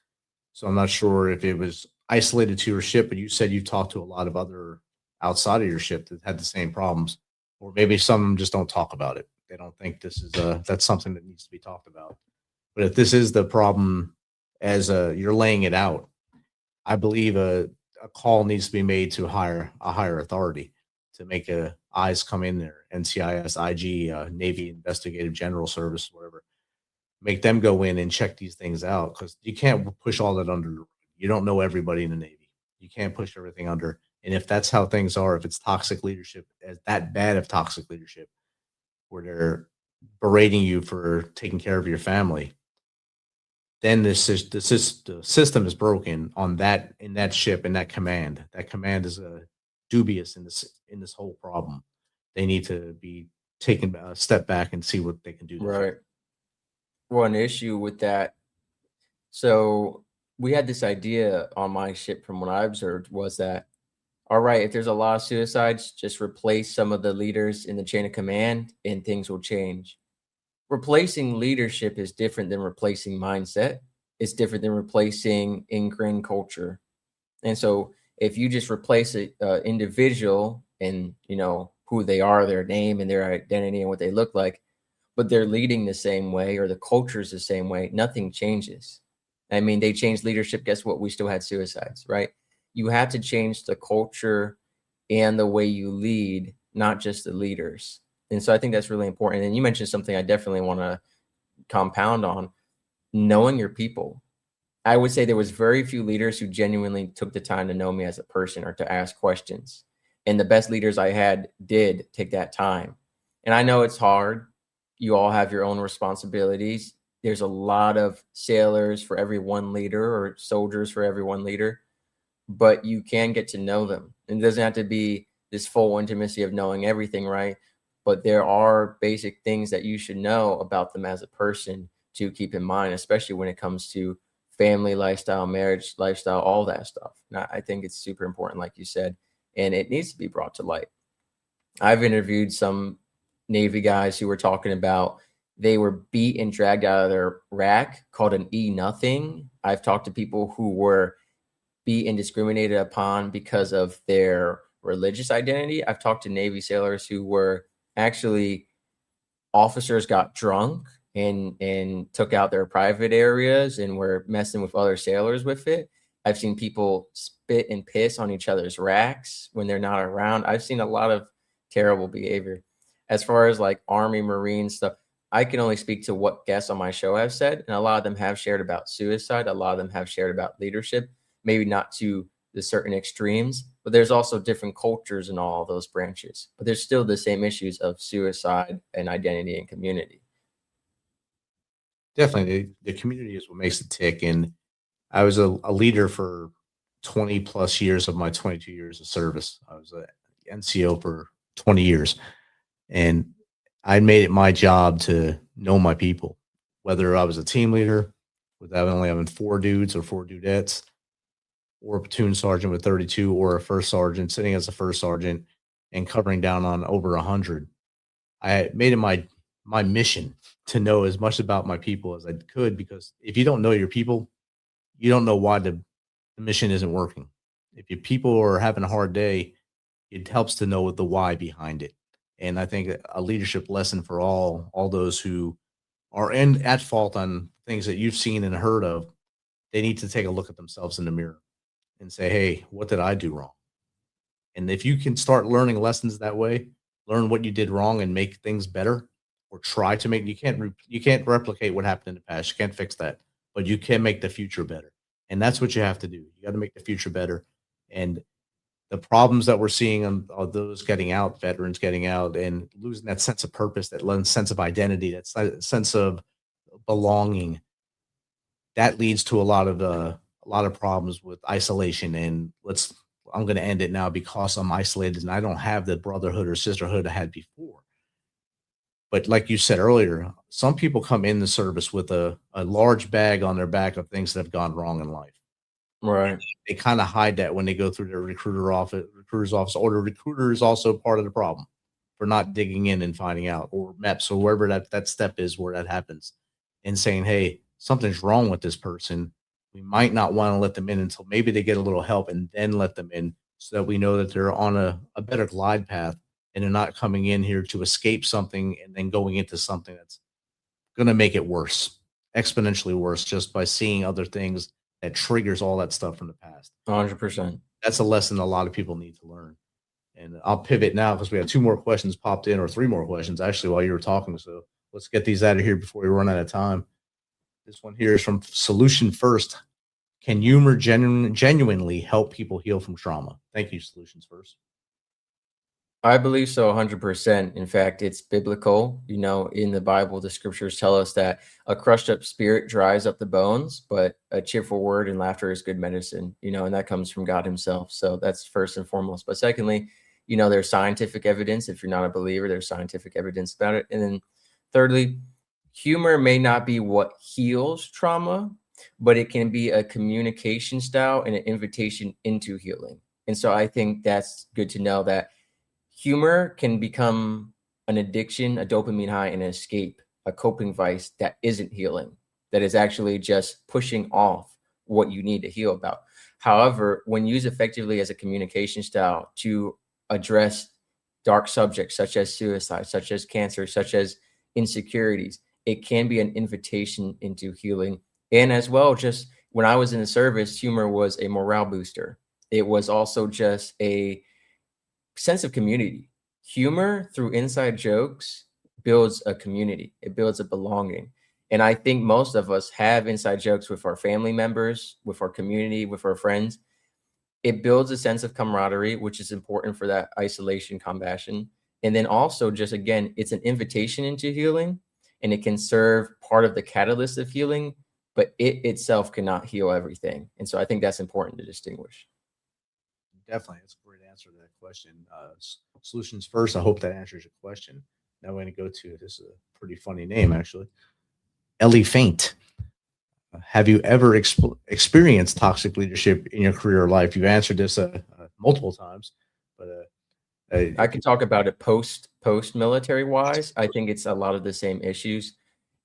So I'm not sure if it was isolated to your ship, but you said you talked to a lot of other outside of your ship that had the same problems, or maybe some of them just don't talk about it. They don't think this is that's something that needs to be talked about. But if this is the problem, as you're laying it out, I believe a call needs to be made to a higher authority to make eyes come in there, NCIS, IG, Navy Investigative General Service, whatever. Make them go in and check these things out, because you can't push all that under. You don't know everybody in the Navy. You can't push everything under. And if that's how things are, if it's toxic leadership, as that bad of toxic leadership, where they're berating you for taking care of your family, then the system is broken on that, in that ship, in that command. That command is dubious in this whole problem. They need to be taken a step back and see what they can do. Right. Well, an issue with that. So we had this idea on my ship from what I observed was that, all right, if there's a lot of suicides, just replace some of the leaders in the chain of command and things will change. Replacing leadership is different than replacing mindset. It's different than replacing ingrained culture. And so if you just replace an individual and, who they are, their name and their identity and what they look like, but they're leading the same way or the culture is the same way, nothing changes. I mean, they changed leadership. Guess what? We still had suicides, right? You have to change the culture and the way you lead, not just the leaders. And so I think that's really important. And you mentioned something I definitely want to compound on, knowing your people. I would say there was very few leaders who genuinely took the time to know me as a person or to ask questions. And the best leaders I had did take that time. And I know it's hard. You all have your own responsibilities. There's a lot of sailors for every one leader or soldiers for every one leader, but you can get to know them. And it doesn't have to be this full intimacy of knowing everything, right? But there are basic things that you should know about them as a person to keep in mind, especially when it comes to family lifestyle, marriage lifestyle, all that stuff. And I think it's super important, like you said, and it needs to be brought to light. I've interviewed some Navy guys who were talking about they were beat and dragged out of their rack, called an E-nothing. I've talked to people who were beat and discriminated upon because of their religious identity. I've talked to Navy sailors who were actually, officers got drunk and took out their private areas and were messing with other sailors with it. I've seen people spit and piss on each other's racks when they're not around. I've seen a lot of terrible behavior. As far as like Army, Marine stuff, I can only speak to what guests on my show have said. And a lot of them have shared about suicide. A lot of them have shared about leadership, maybe not to the certain extremes, but there's also different cultures in all those branches. But there's still the same issues of suicide and identity and community. Definitely. The community is what makes it tick. And I was a leader for 20 plus years of my 22 years of service. I was an NCO for 20 years. And I made it my job to know my people, whether I was a team leader with only having 4 dudes or 4 dudettes, or a platoon sergeant with 32, or a first sergeant sitting as a first sergeant and covering down on over 100. I made it my mission to know as much about my people as I could, because if you don't know your people, you don't know why the mission isn't working. If your people are having a hard day, it helps to know the why behind it. And I think a leadership lesson for all those who are at fault on things that you've seen and heard of, they need to take a look at themselves in the mirror and say, hey, what did I do wrong? And if you can start learning lessons that way, learn what you did wrong and make things better, or try to make. You can't replicate what happened in the past. You can't fix that, but you can make the future better. And that's what you have to do. You got to make the future better. And the problems that we're seeing on those getting out, veterans getting out and losing that sense of purpose, that sense of identity, that sense of belonging, that leads to a lot of problems with isolation. And I'm going to end it now because I'm isolated and I don't have the brotherhood or sisterhood I had before. But like you said earlier, some people come in the service with a large bag on their back of things that have gone wrong in life. Right. They kind of hide that when they go through their recruiter's office, or the recruiter is also part of the problem for not digging in and finding out, or MEPS, or wherever that step is where that happens, and saying, hey, something's wrong with this person. We might not want to let them in until maybe they get a little help and then let them in, so that we know that they're on a better glide path and they're not coming in here to escape something and then going into something that's going to make it worse, exponentially worse, just by seeing other things that triggers all that stuff from the past. 100%. That's a lesson a lot of people need to learn. And I'll pivot now because we have 2 more questions popped in, or 3 more questions actually while you were talking. So let's get these out of here before we run out of time. This one here is from Solution First. Can humor genuinely help people heal from trauma? Thank you, Solutions First. I believe so, 100%. In fact, it's biblical. In the Bible, the scriptures tell us that a crushed up spirit dries up the bones, but a cheerful word and laughter is good medicine, and that comes from God himself. So that's first and foremost. But secondly, there's scientific evidence. If you're not a believer, there's scientific evidence about it. And then thirdly, humor may not be what heals trauma, but it can be a communication style and an invitation into healing. And so I think that's good to know, that humor can become an addiction, a dopamine high, and an escape, a coping vice that isn't healing, that is actually just pushing off what you need to heal about. However, when used effectively as a communication style to address dark subjects such as suicide, such as cancer, such as insecurities, it can be an invitation into healing. And as well, just when I was in the service, humor was a morale booster. It was also just a sense of community. Humor through inside jokes builds a community. It builds a belonging. And I think most of us have inside jokes with our family members, with our community, with our friends. It builds a sense of camaraderie, which is important for that isolation combation. And then also, just again, it's an invitation into healing, and it can serve part of the catalyst of healing, but it itself cannot heal everything. And so I think that's important to distinguish. Definitely. That's a great answer to that question. Solutions First, I hope that answers your question. Now we're going to go to, this is a pretty funny name, actually. Ellie Faint. Have you ever experienced toxic leadership in your career or life? You've answered this multiple times, but I can talk about it post military wise. I think it's a lot of the same issues.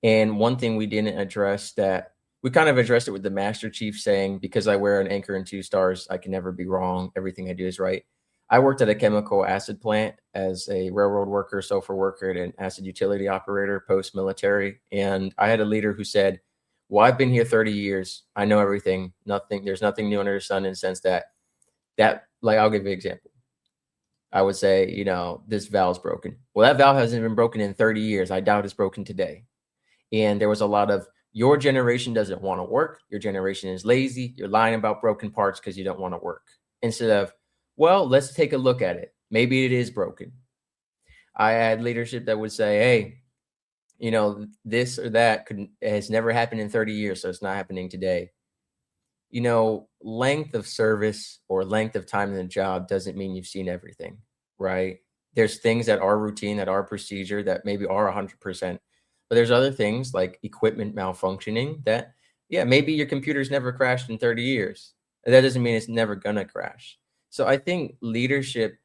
And one thing we didn't address, that we kind of addressed it with the Master Chief saying, because I wear an anchor and 2 stars, I can never be wrong. Everything I do is right. I worked at a chemical acid plant as a railroad worker, sulfur worker, and an acid utility operator post-military. And I had a leader who said, well, I've been here 30 years. I know everything. There's nothing new under the sun, in the sense that like, I'll give you an example. I would say, this valve's broken. Well, that valve hasn't been broken in 30 years. I doubt it's broken today. And there was a lot of, your generation doesn't want to work. Your generation is lazy. You're lying about broken parts because you don't want to work. Instead of, well, let's take a look at it. Maybe it is broken. I had leadership that would say, hey, this or that has never happened in 30 years, so it's not happening today. Length of service or length of time in the job doesn't mean you've seen everything, right? There's things that are routine, that are procedure, that maybe are 100%. But there's other things like equipment malfunctioning that, maybe your computer's never crashed in 30 years. That doesn't mean it's never going to crash. So I think leadership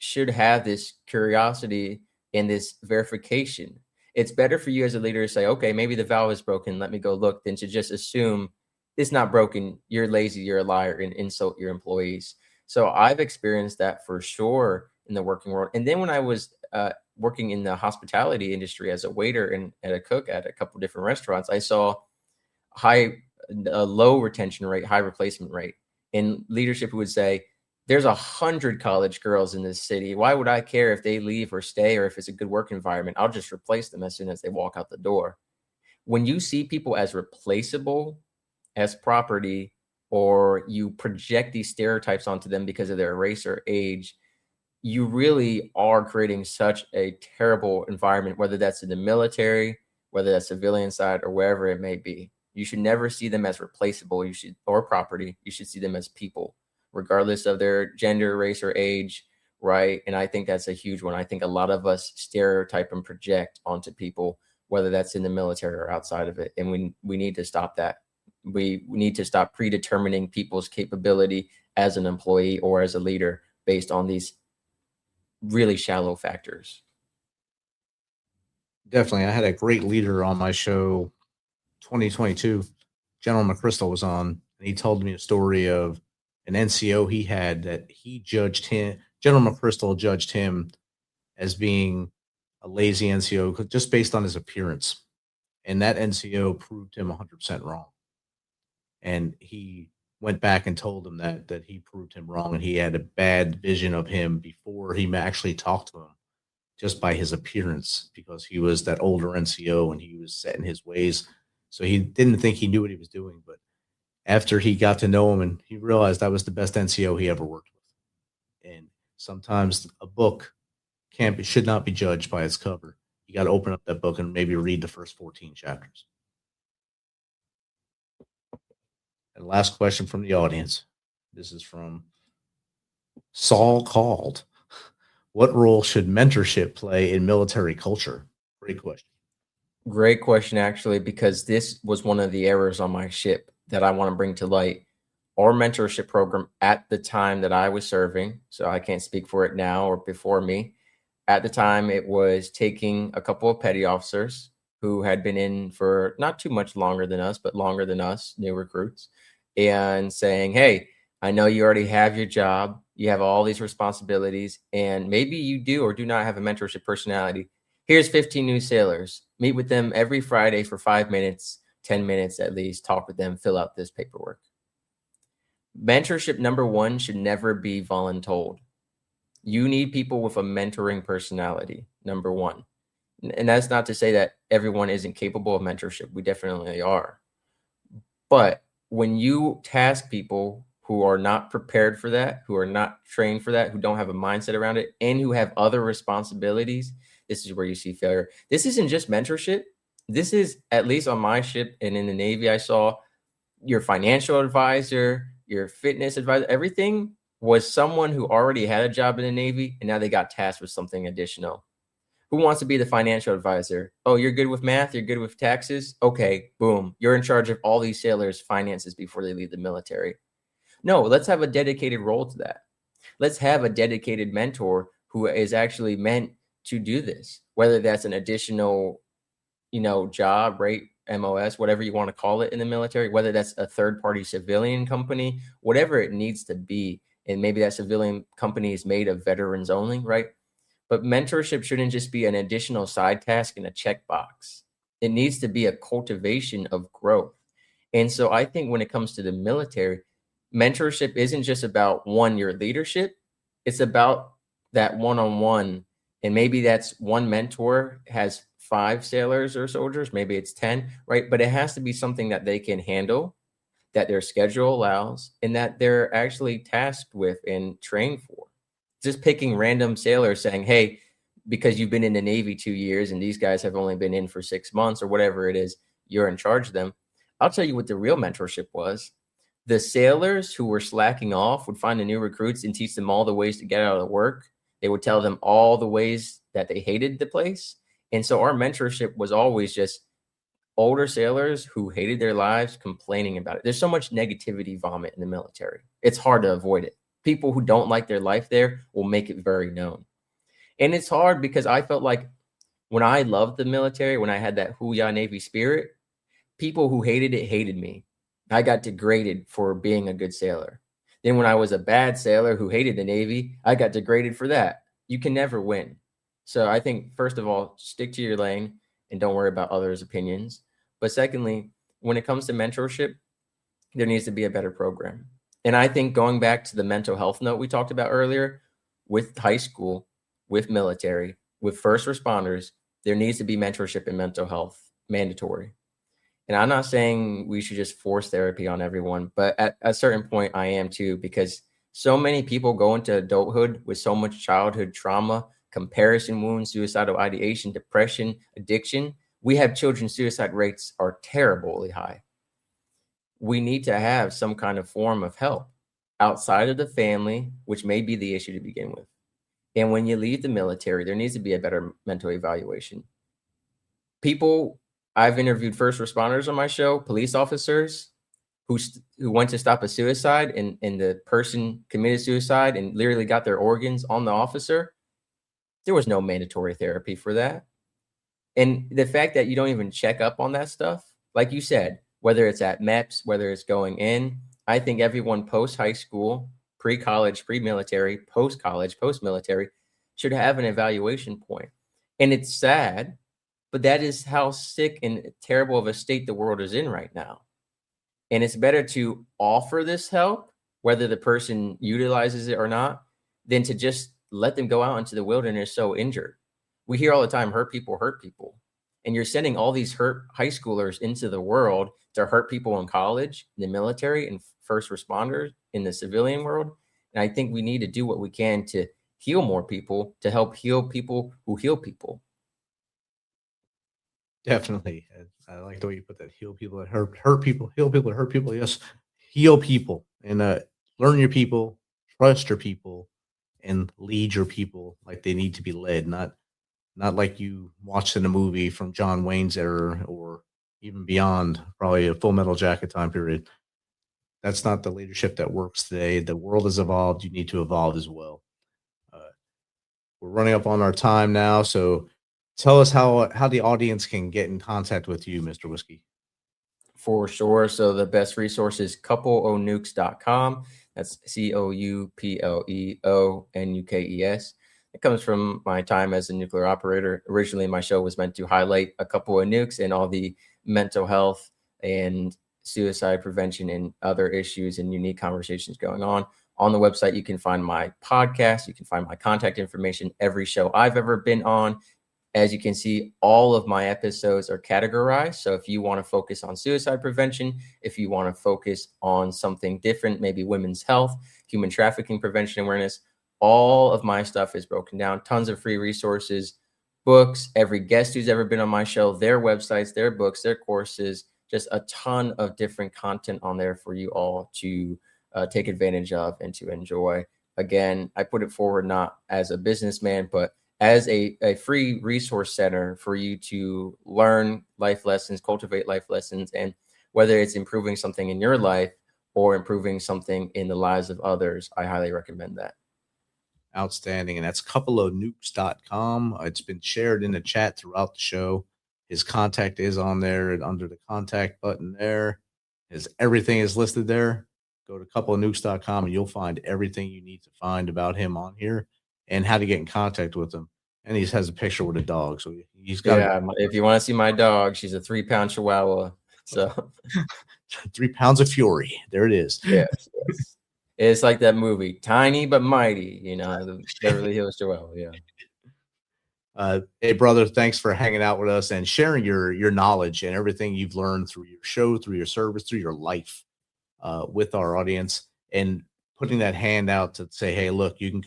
should have this curiosity and this verification. It's better for you as a leader to say, okay, maybe the valve is broken, let me go look, than to just assume it's not broken, you're lazy, you're a liar, and insult your employees. So I've experienced that for sure in the working world. And then when I was working in the hospitality industry as a waiter and a cook at a couple of different restaurants, I saw a low retention rate, high replacement rate, and leadership would say, There's 100 college girls in this city. Why would I care if they leave or stay, or if it's a good work environment? I'll just replace them as soon as they walk out the door. When you see people as replaceable, as property, or you project these stereotypes onto them because of their race or age, you really are creating such a terrible environment, whether that's in the military, whether that's civilian side, or wherever it may be. You should never see them as replaceable, or property. You should see them as people, regardless of their gender, race, or age, right? And I think that's a huge one. I think a lot of us stereotype and project onto people, whether that's in the military or outside of it. And we need to stop that. We need to stop predetermining people's capability as an employee or as a leader based on these really shallow factors. Definitely. I had a great leader on my show 2022. General McChrystal was on, and he told me a story of an NCO he had that he judged him. General McChrystal judged him as being a lazy NCO just based on his appearance. And that NCO proved him 100% wrong. And he went back and told him that he proved him wrong, and he had a bad vision of him before he actually talked to him, just by his appearance, because he was that older NCO and he was set in his ways. So he didn't think he knew what he was doing. But after he got to know him, and he realized that was the best NCO he ever worked with. And sometimes a book should not be judged by its cover. You got to open up that book and maybe read the first 14 chapters. And last question from the audience. This is from Saul Called. What role should mentorship play in military culture? Great question. Great question, actually, because this was one of the errors on my ship that I want to bring to light. Our mentorship program at the time that I was serving, so I can't speak for it now or before me. At the time, it was taking a couple of petty officers who had been in for not too much longer than us, but longer than us, new recruits, and saying, hey, I know you already have your job. You have all these responsibilities, and maybe you do or do not have a mentorship personality. Here's 15 new sailors. Meet with them every Friday for 5 minutes, 10 minutes at least. Talk with them, fill out this paperwork. Mentorship number one should never be voluntold. You need people with a mentoring personality, number one. And that's not to say that everyone isn't capable of mentorship. We definitely are. But when you task people who are not prepared for that, who are not trained for that, who don't have a mindset around it, and who have other responsibilities, this is where you see failure. This isn't just mentorship. This is, at least on my ship and in the Navy, I saw your financial advisor, your fitness advisor, everything was someone who already had a job in the Navy, and now they got tasked with something additional. Who wants to be the financial advisor? Oh, you're good with math? You're good with taxes? Okay, boom. You're in charge of all these sailors' finances before they leave the military. No, let's have a dedicated role to that. Let's have a dedicated mentor who is actually meant to do this, whether that's an additional, job, right? MOS, whatever you want to call it in the military, whether that's a third-party civilian company, whatever it needs to be. And maybe that civilian company is made of veterans only, right? But mentorship shouldn't just be an additional side task in a checkbox. It needs to be a cultivation of growth. And so I think when it comes to the military, mentorship isn't just about your leadership. It's about that one-on-one. And maybe that's one mentor has 5 sailors or soldiers. Maybe it's 10, right? But it has to be something that they can handle, that their schedule allows, and that they're actually tasked with and trained for. Just picking random sailors saying, hey, because you've been in the Navy 2 years and these guys have only been in for 6 months or whatever it is, you're in charge of them. I'll tell you what the real mentorship was. The sailors who were slacking off would find the new recruits and teach them all the ways to get out of work. They would tell them all the ways that they hated the place. And so our mentorship was always just older sailors who hated their lives complaining about it. There's so much negativity vomit in the military. It's hard to avoid it. People who don't like their life there will make it very known. And it's hard because I felt like when I loved the military, when I had that Hoo-yah Navy spirit, people who hated it hated me. I got degraded for being a good sailor. Then when I was a bad sailor who hated the Navy, I got degraded for that. You can never win. So I think, first of all, stick to your lane and don't worry about others' opinions. But secondly, when it comes to mentorship, there needs to be a better program. And I think going back to the mental health note we talked about earlier, with high school, with military, with first responders, there needs to be mentorship in mental health, mandatory. And I'm not saying we should just force therapy on everyone, but at a certain point I am too, because so many people go into adulthood with so much childhood trauma, comparison wounds, suicidal ideation, depression, addiction. We have children's suicide rates are terribly high. We need to have some kind of form of help outside of the family, which may be the issue to begin with. And when you leave the military, there needs to be a better mental evaluation. I've interviewed first responders on my show, police officers who went to stop a suicide, and the person committed suicide and literally got their organs on the officer. There was no mandatory therapy for that. And the fact that you don't even check up on that stuff, like you said, whether it's at MEPS, whether it's going in, I think everyone post-high school, pre-college, pre-military, post-college, post-military should have an evaluation point. And it's sad, but that is how sick and terrible of a state the world is in right now. And it's better to offer this help, whether the person utilizes it or not, than to just let them go out into the wilderness so injured. We hear all the time, hurt people hurt people. And you're sending all these hurt high schoolers into the world to hurt people in college, in the military, and first responders in the civilian world. And I think we need to do what we can to heal more people, to help heal people who heal people. Definitely. I like the way you put that. Heal people that hurt people, heal people that hurt people. Yes. Heal people and learn your people, trust your people, and lead your people like they need to be led, not like you watched in a movie from John Wayne's era or even beyond, probably a Full Metal Jacket time period. That's not the leadership that works today. The world has evolved. You need to evolve as well. We're running up on our time now, so tell us how the audience can get in contact with you, Mr. Whiskey. For sure. So the best resource is coupleonukes.com. That's COUPLEONUKES. It comes from my time as a nuclear operator. Originally, my show was meant to highlight a couple of nukes and all the mental health and suicide prevention and other issues and unique conversations going on. On the website, you can find my podcast. You can find my contact information, every show I've ever been on. As you can see, all of my episodes are categorized. So if you want to focus on suicide prevention, if you want to focus on something different, maybe women's health, human trafficking prevention awareness, all of my stuff is broken down. Tons of free resources, books, every guest who's ever been on my show, their websites, their books, their courses, just a ton of different content on there for you all to take advantage of and to enjoy. Again, I put it forward not as a businessman, but as a free resource center for you to learn life lessons, cultivate life lessons, and whether it's improving something in your life or improving something in the lives of others, I highly recommend that. Outstanding. And that's coupleonukes.com. It's been shared in the chat throughout the show. His contact is on there and under the contact button there. Everything is listed there. Go to coupleonukes.com and you'll find everything you need to find about him on here and how to get in contact with him. And he has a picture with a dog. So he's got. Yeah, if you want to see my dog, she's a 3-pound Chihuahua. So 3 pounds of fury. There it is. Yes. It's like that movie, Tiny but Mighty, the Beverly Hills Chihuahua. Yeah. Hey, brother, thanks for hanging out with us and sharing your knowledge and everything you've learned through your show, through your service, through your life with our audience, and putting that hand out to say, hey, look, you can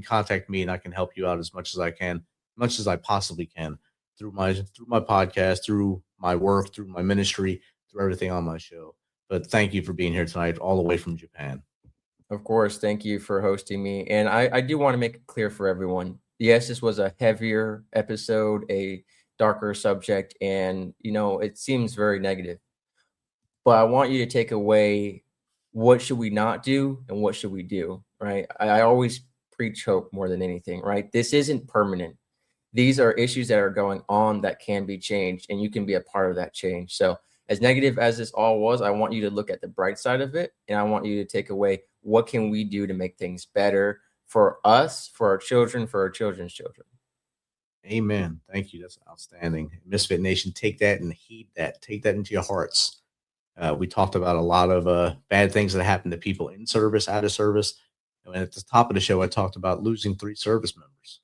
contact me and I can help you out as much as I can, much as I possibly can through my podcast, through my work, through my ministry, through everything on my show. But thank you for being here tonight, all the way from Japan. Of course. Thank you for hosting me. And I do want to make it clear for everyone. Yes, this was a heavier episode, a darker subject, and, it seems very negative. But I want you to take away, what should we not do and what should we do, right? I always preach hope more than anything, right? This isn't permanent. These are issues that are going on that can be changed, and you can be a part of that change. So as negative as this all was, I want you to look at the bright side of it, and I want you to take away, what can we do to make things better for us, for our children, for our children's children. Amen. Thank you. That's outstanding. Misfit Nation, take that and heed that. Take that into your hearts. We talked about a lot of bad things that happened to people in service, out of service. And at the top of the show, I talked about losing 3 service members,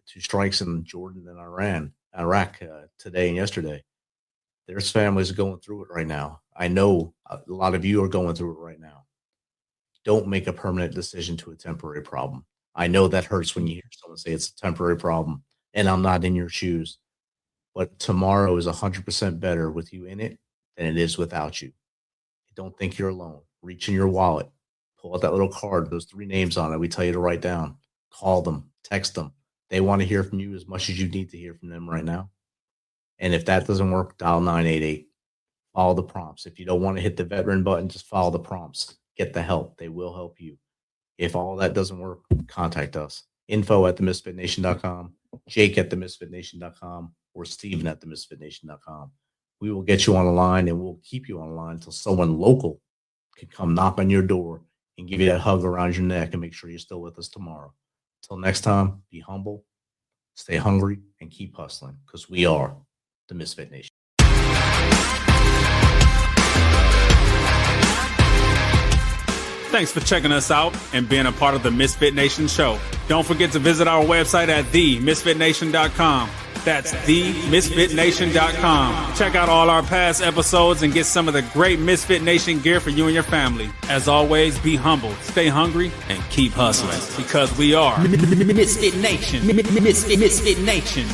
2 strikes in Jordan and Iraq today and yesterday. There's families going through it right now. I know a lot of you are going through it right now. Don't make a permanent decision to a temporary problem. I know that hurts when you hear someone say it's a temporary problem, and I'm not in your shoes. But tomorrow is 100% better with you in it than it is without you. Don't think you're alone. Reach in your wallet. Pull out that little card, those 3 names on it we tell you to write down. Call them. Text them. They want to hear from you as much as you need to hear from them right now. And if that doesn't work, dial 988. Follow the prompts. If you don't want to hit the veteran button, just follow the prompts. Get the help. They will help you. If all that doesn't work, contact us. info@themisfitnation.com, jake@themisfitnation.com, or steven@themisfitnation.com. We will get you on the line, and we'll keep you on the line until someone local can come knock on your door and give you that hug around your neck and make sure you're still with us tomorrow. Until next time, be humble, stay hungry, and keep hustling, because we are the Misfit Nation. Thanks for checking us out and being a part of the Misfit Nation show. Don't forget to visit our website at themisfitnation.com. That's themisfitnation.com. Check out all our past episodes and get some of the great Misfit Nation gear for you and your family. As always, be humble, stay hungry, and keep hustling, because we are Misfit Nation. Misfit Nation.